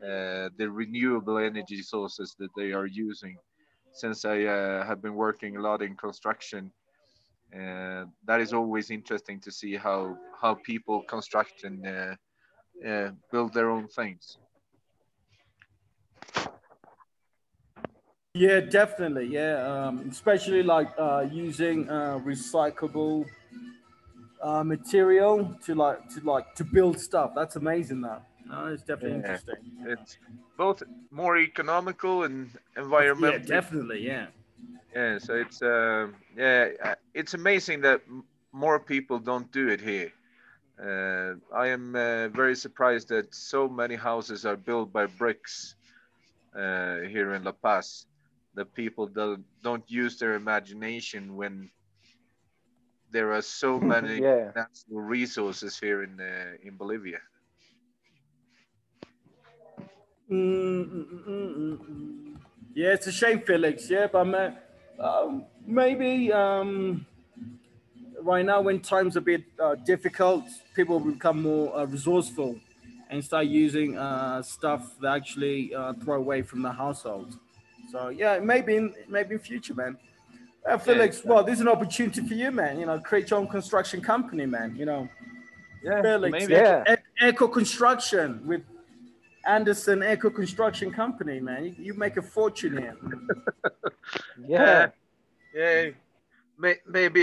the renewable energy sources that they are using. Since I have been working a lot in construction, that is always interesting to see how people construct and build their own things. Yeah, definitely. Yeah, especially like using recyclable material to build stuff. That's amazing. That it's definitely Yeah, interesting. it's both more economical and Yeah, environmentally. definitely. Yeah. Yeah, so it's amazing that more people don't do it here. I am very surprised that so many houses are built by bricks here in La Paz. That people don't use their imagination when there are so many Yeah. natural resources here in Bolivia. Yeah, it's a shame, Felix. Yeah, but maybe right now when times are a bit difficult, people will become more resourceful and start using stuff that actually throw away from the household. So yeah, maybe in future, man. Yeah, Felix, well, exactly. this is an opportunity for you, man. Create your own construction company, man. Yeah, Felix, maybe. Yeah. Eco Construction with Anderson Eco Construction Company, man. You make a fortune here. Uh, Yeah. yeah, maybe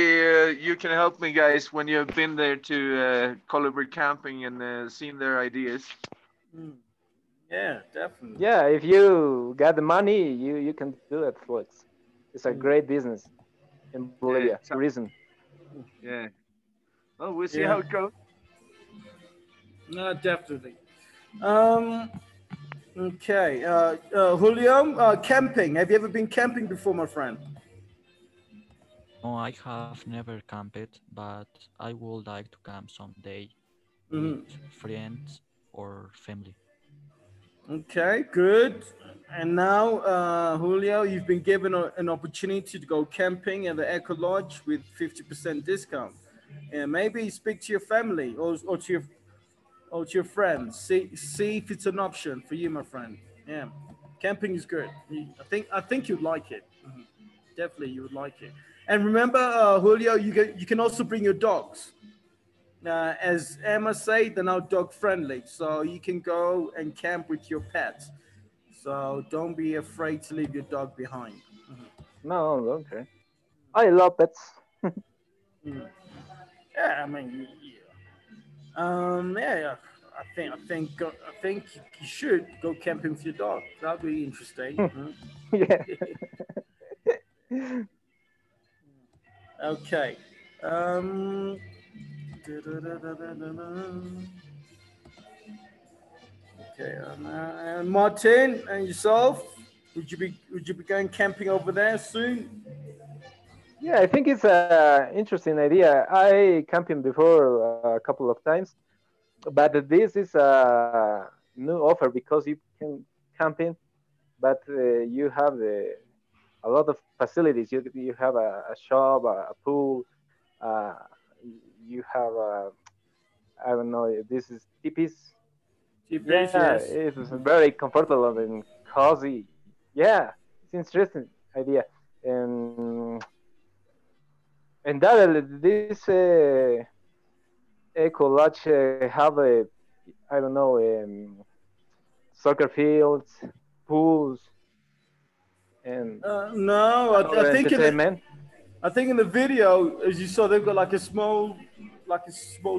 you can help me, guys, when you've been there to Colibri Camping and seen their ideas. Mm, yeah, definitely. Yeah. If you got the money, you can do it, Felix. It's a great Mm, business in Bolivia. Yeah, Tourism. yeah. Well, we'll see how yeah, it goes. no, definitely. Um, okay. Julio, camping. Have you ever been camping before, my friend? No, I have never camped, but I would like to camp someday with Hmm. friends or family. Okay, good. And now, Julio, you've been given an opportunity to go camping at the Eco Lodge with 50% discount. And maybe speak to your family or to your friends. See if it's an option for you, my friend. Yeah, camping is good. I think you'd like it. Mhm. Definitely, you would like it. And remember, Julio, you can also bring your dogs. As Emma said, they're now dog friendly, so you can go and camp with your pets. So don't be afraid to leave your dog behind. No, don't care. I love pets. Mm. Yeah, I mean, yeah. I think you should go camping with your dog. That'd be interesting. Yeah. Okay. Um, okay. And Martin and yourself, would you be going camping over there soon? Yeah, I think it's a interesting idea. I camping before a couple of times, but this is a new offer because you can camping, but you have a lot of facilities. You have a shop, a pool. Uh, you have I don't know. This is tipis. TPs, Yeah, yes. it is very comfortable and cozy. Yeah, it's interesting idea. And and that this Eco Lodge have a I don't know soccer fields, pools, and No, another entertainment. I think in the video, as you saw, they've got like a small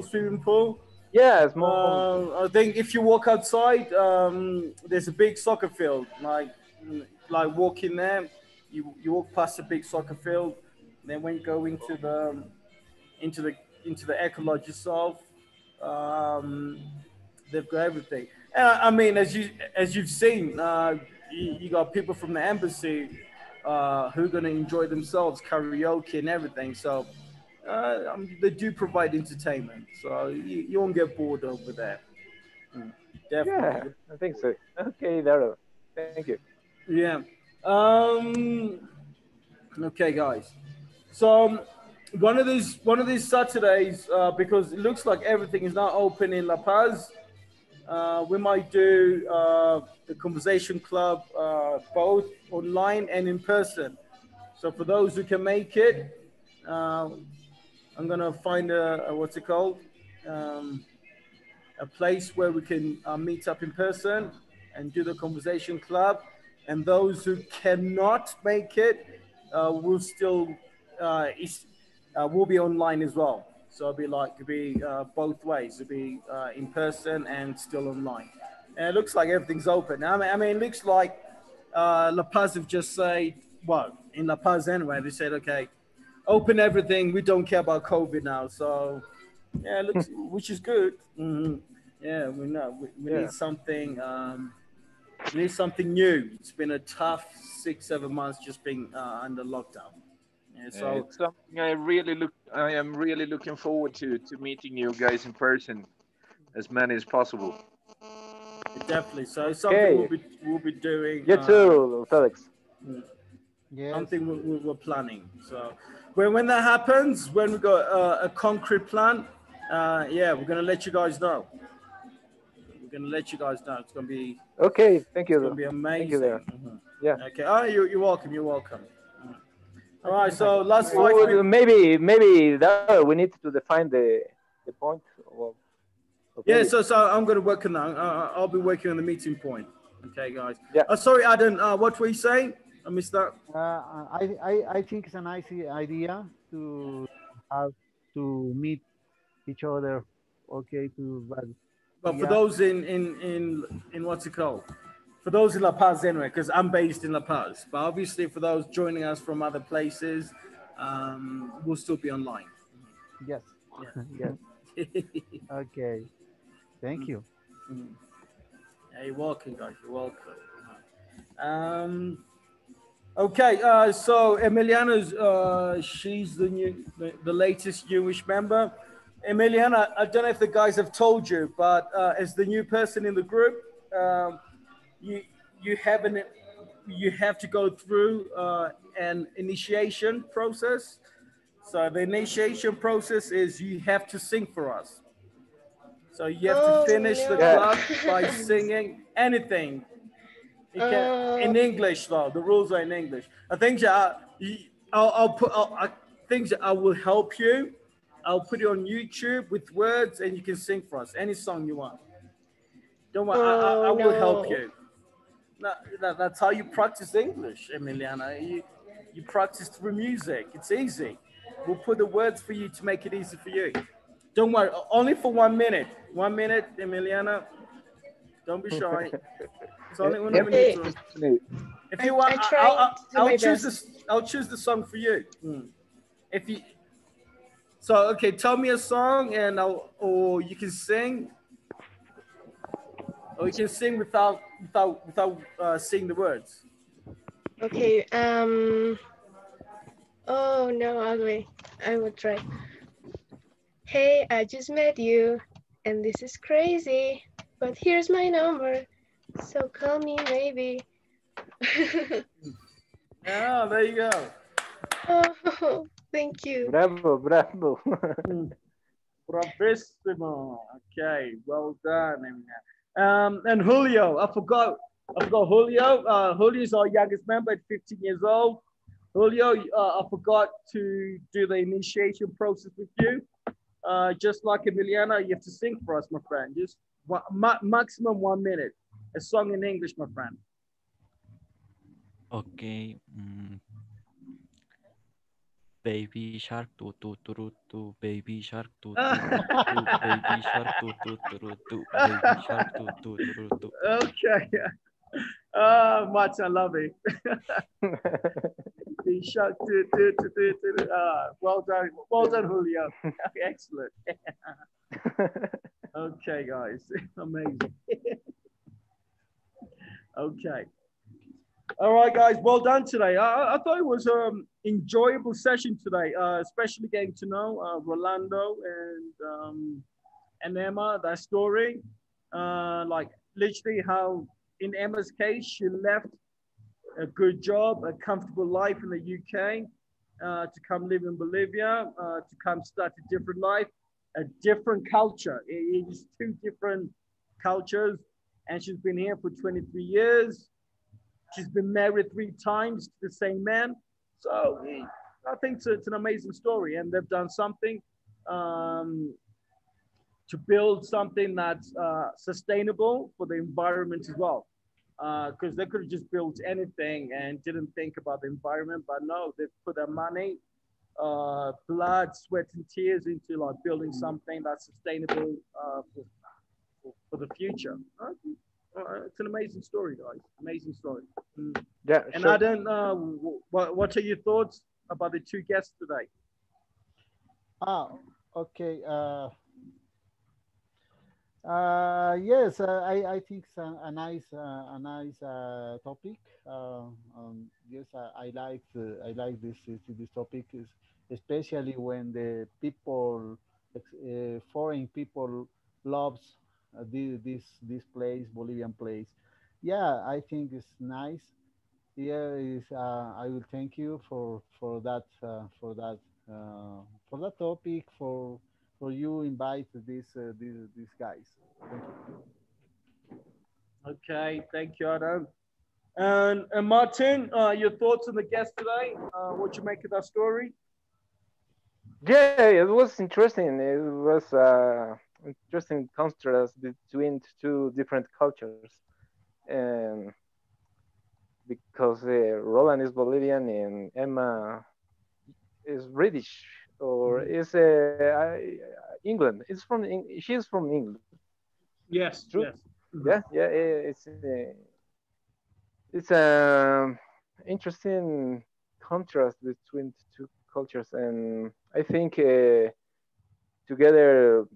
swimming pool. Yeah, small. I think if you walk outside, there's a big soccer field. Like walking there, you walk past a big soccer field. Then when you go into the into the Eco Lodge itself, um, they've got everything. I mean, as you've seen, you got people from the embassy who are going to enjoy themselves, karaoke and everything. So they do provide entertainment, so you won't get bored over there. Mm, Yeah, definitely. I think so. Okay, Daryl. Thank you. Yeah. Um, okay, guys. So one of these Saturdays, because it looks like everything is now open in La Paz. We might do the conversation club both online and in person. So for those who can make it, uh, I'm gonna find a what's it called? Um, a place where we can meet up in person and do the conversation club. And those who cannot make it will still will be online as well. So it'll be both ways. It'll be in person and still online. And it looks like everything's open. I mean, it looks like La Paz have just said, well, in La Paz anyway, they said, okay, open everything. We don't care about COVID now. So yeah, it looks, which is good. Yeah, we know we Yeah. need something. We need something new. It's been a tough 6-7 months just being under lockdown. Yeah, so It's something I am really looking forward to meeting you guys in person, as many as possible. definitely, so it's something Okay. we'll be doing. You too, Felix. Yes. Something we're planning. So when that happens, when we got a concrete plan, yeah, we're gonna let you guys know. We're gonna let you guys know. It's gonna be Okay, thank it's gonna you. be Thank you there. amazing. Yeah. Okay. Oh, you're welcome. You're welcome. All right. Okay, So last Well, 5 minutes. maybe that we need to define the point. Well, Yeah. okay. So I'm gonna work on that. I'll be working on the meeting point. Okay, guys. Yeah. Sorry, Adam. What were you saying? I missed that. I think it's a nice idea to have to meet each other. Okay, but But for yeah, those in what's it called? For those in La Paz anyway, because I'm based in La Paz. But obviously for those joining us from other places, we'll still be online. yes, yes. Yeah. Okay, thank you. Yeah, you're welcome, guys. You're welcome. Um, okay, so Emiliana's she's the latest newish member. Emiliana, I don't know if the guys have told you, but as the new person in the group, you you have an you have to go through an initiation process. So the initiation process is you have to sing for us. So you have to Oh finish the Yeah. club by no. singing anything. You can Oh. in English though. The rules are in English. I think that I think that I will help you. I'll put it on YouTube with words, and you can sing for us any song you want. Don't worry, I Oh will help no. you. That's how you practice English, Emiliana. You practice through music. It's easy. We'll put the words for you to make it easy for you. Don't worry. Only for 1 minute. 1 minute, Emiliana. Don't be shy. It's only one Okay. minute. If you want, I try to do my best. I'll choose the song for you. If you so okay, tell me a song or you can sing, or you can sing without seeing the words. Okay. Oh no, ugly. I will try. Hey, I just met you, and this is crazy. But here's my number, so call me maybe. Yeah, there you go. Oh, thank you. Bravo, bravo. Bravissimo. Okay, well done. And Julio, I forgot Julio. Julio's our youngest member at 15 years old. Julio, I forgot to do the initiation process with you. Just like Emiliana, you have to sing for us, my friend. Just maximum 1 minute. A song in English, my friend. Okay. Baby shark do do do do baby shark do do do baby shark do do do do baby shark do do do do. Okay. Much I love it. The shark. Well done, Julio. Excellent. Okay, guys, amazing. Okay. All right, guys, well done today. I thought it was an enjoyable session today, especially getting to know Rolando and Emma, that story. Like literally how in Emma's case, she left a good job, a comfortable life in the UK to come live in Bolivia, to come start a different life, a different culture. It is two different cultures, and she's been here for 23 years. She's been married 3 times to the same man. So I think it's an amazing story, and they've done something to build something that's sustainable for the environment as well. Because they could have just built anything and didn't think about the environment, but no, they put their money, blood, sweat, and tears into like building something that's sustainable for the future. It's an amazing story, guys. Amazing story. Yeah. And sure. Adam, what are your thoughts about the 2 guests today? Okay. Yes, I think it's a nice topic. Yes, I like this topic, especially when the people, foreign people, loves this place, Bolivian place. Yeah, I think it's nice. Yeah, I will thank you for that topic for you invite these guys. Thank you. Okay, thank you, Adam. And Martin, your thoughts on the guest today? What you make of that story? Yeah, it was interesting. It was interesting contrast between 2 different cultures, and because Roland is Bolivian and Emma is British or is England. She's from England. Yes. True. Yes. Yeah, yeah. It's a interesting contrast between 2 cultures, and I think together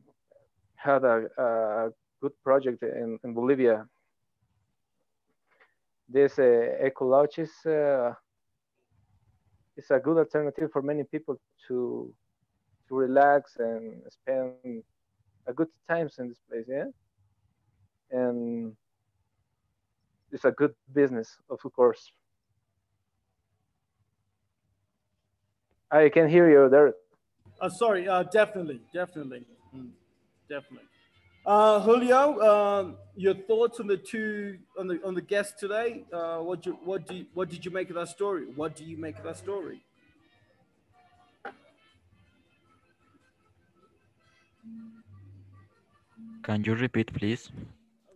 had a good project in Bolivia. This Eco Lodge is a good alternative for many people to relax and spend a good times in this place. Yeah, and it's a good business, of course. I can hear you there. Sorry. Definitely. Definitely. Julio, your thoughts on the 2 on the guests today? What did you make of that story? What do you make of that story? Can you repeat, please?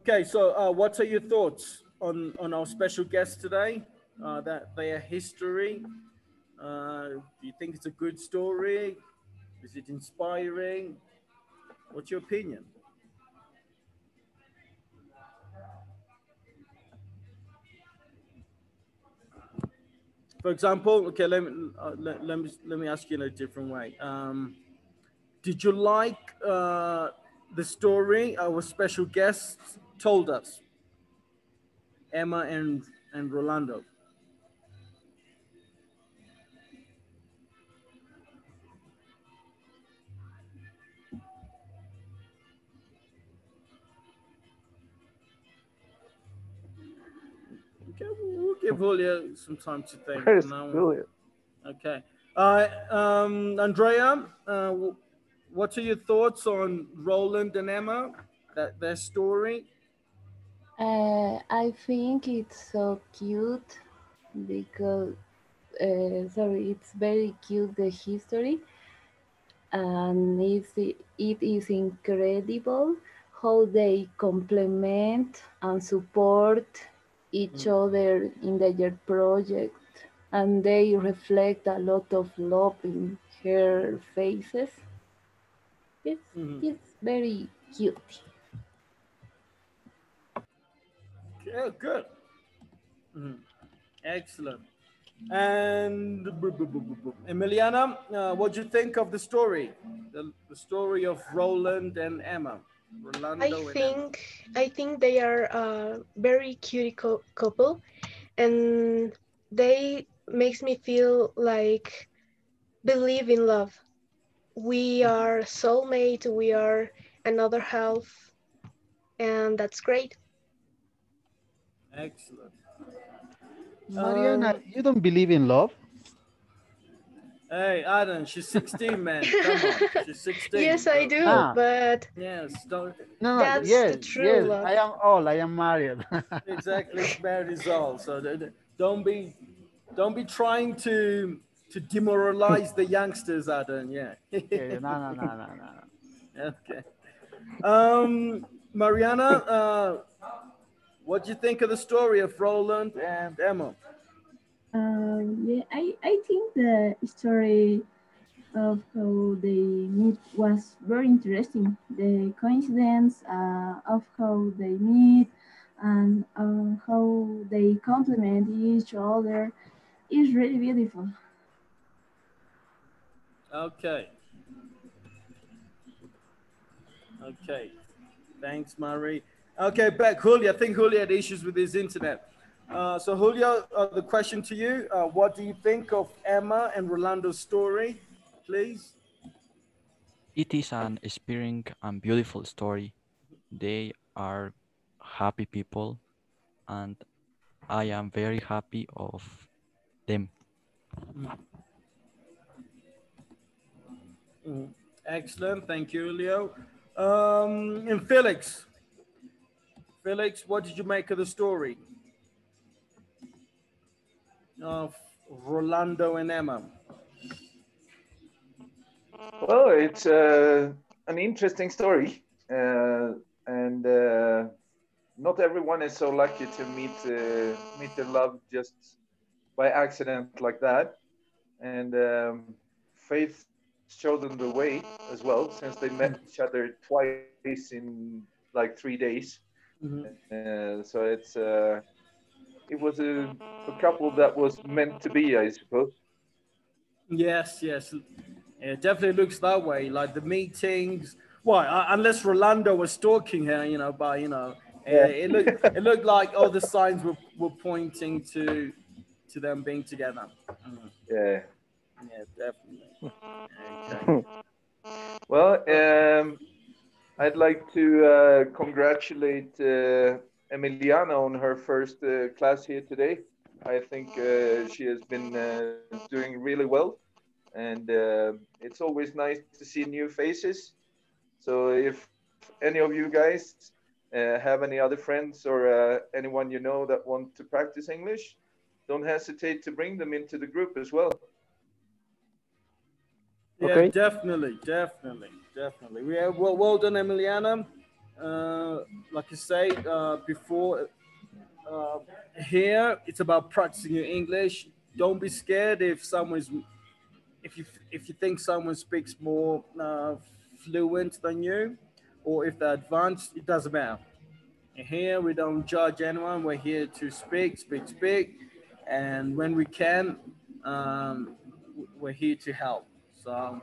Okay, so what are your thoughts on our special guest today? That their history. Do you think it's a good story? Is it inspiring? What's your opinion? For example, okay, let me ask you in a different way. Did you like the story our special guests told us, Emma and Rolando? Okay, we'll give Julia some time to think Where's on that one. Julia? Okay. Andrea, what are your thoughts on Roland and Emma, their story? I think it's so cute because, sorry, it's very cute, the history, and it is incredible how they complement and support each other in their project, and they reflect a lot of love in her faces. It's very cute. Yeah, good. Mhm. Excellent. And Emiliana, what do you think of the story? The story of Roland and Emma. I Rolando and Emma. think I think they are a very cute couple, and they makes me feel like believe in love. We are soulmate. We are another half, and that's great. Excellent. Mariana, you don't believe in love? Hey, Adam, she's 16, man. Come on, she's 16. Yes, I do, Ah, but Yes, don't. no, that's the yes, true yes. love. I am old. I am married. Exactly, married is all. So don't be trying to demoralize the youngsters, Adam. Yeah. Okay, no, no, no, no, no. Okay. Mariana, what do you think of the story of Roland and Emma? Yeah, I think the story of how they meet was very interesting. The coincidence of how they meet and how they complement each other is really beautiful. Okay. Okay. Thanks, Marie. Okay, back Julio. I think Julio had issues with his internet. So Julio, the question to you: what do you think of Emma and Rolando's story, please? It is an inspiring and beautiful story. They are happy people, and I am very happy of them. Mhm. Excellent. Thank you, Julio. And Felix. Felix, what did you make of the story of Rolando and Emma? Well, it's an interesting story, and not everyone is so lucky to meet their love just by accident like that. And faith showed them the way as well, since they met each other twice in like 3 days. So it was a couple that was meant to be, I suppose. Yes, yes. It definitely looks that way. Like the meetings. Well, unless Rolando was stalking her, but it looked like all the signs were pointing to them being together. Yeah. Yeah, definitely. Okay. Well, I'd like to congratulate Emiliana on her first class here today. I think she has been doing really well, and it's always nice to see new faces. So if any of you guys have any other friends or anyone you know that want to practice English, don't hesitate to bring them into the group as well. Yeah, definitely, definitely, definitely. Yeah, well done, Emiliana. Like I say before, uh, here it's about practicing your English. Don't be scared if you think someone speaks more fluent than you, or if they're advanced. It doesn't matter. Here we don't judge anyone. We're here to speak, and when we can, um, we're here to help. So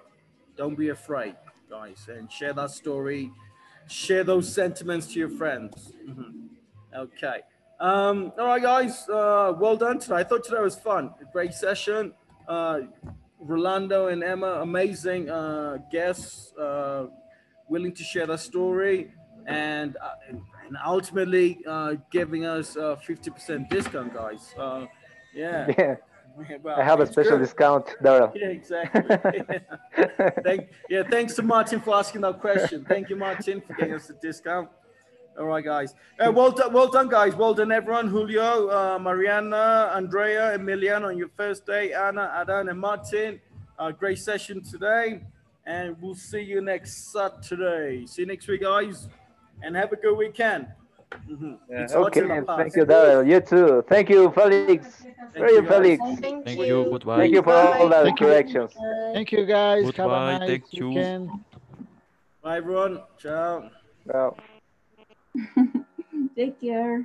don't be afraid, guys, and share that story. Share those sentiments to your friends. Mhm. Okay. All right, guys. Well done today. I thought today was fun. A great session. Rolando and Emma, amazing guests, willing to share their story, and ultimately giving us a 50% discount, guys. Yeah. Yeah, Well, I have a it's special good. discount, Daryl. Yeah, exactly. Thanks to Martin for asking that question. Thank you, Martin, for getting us the discount. All right, guys. Well done, guys. Well done, everyone. Julio, Mariana, Andrea, Emiliano on your first day. Anna, Adan, and Martin. Great session today, and we'll see you next Saturday. See you next week, guys, and have a good weekend. Yeah, It's have a hot Okay, in La good Paz. thank you, Daryl. You too. Thank you, Felix. Thank you, guys. Felix. Thank Thank you. you. Thank Goodbye. you for all the Thank you. corrections. Thank you, guys. Have a Goodbye. nice Thank you. weekend. Bye, everyone. Ciao. Well, Take care.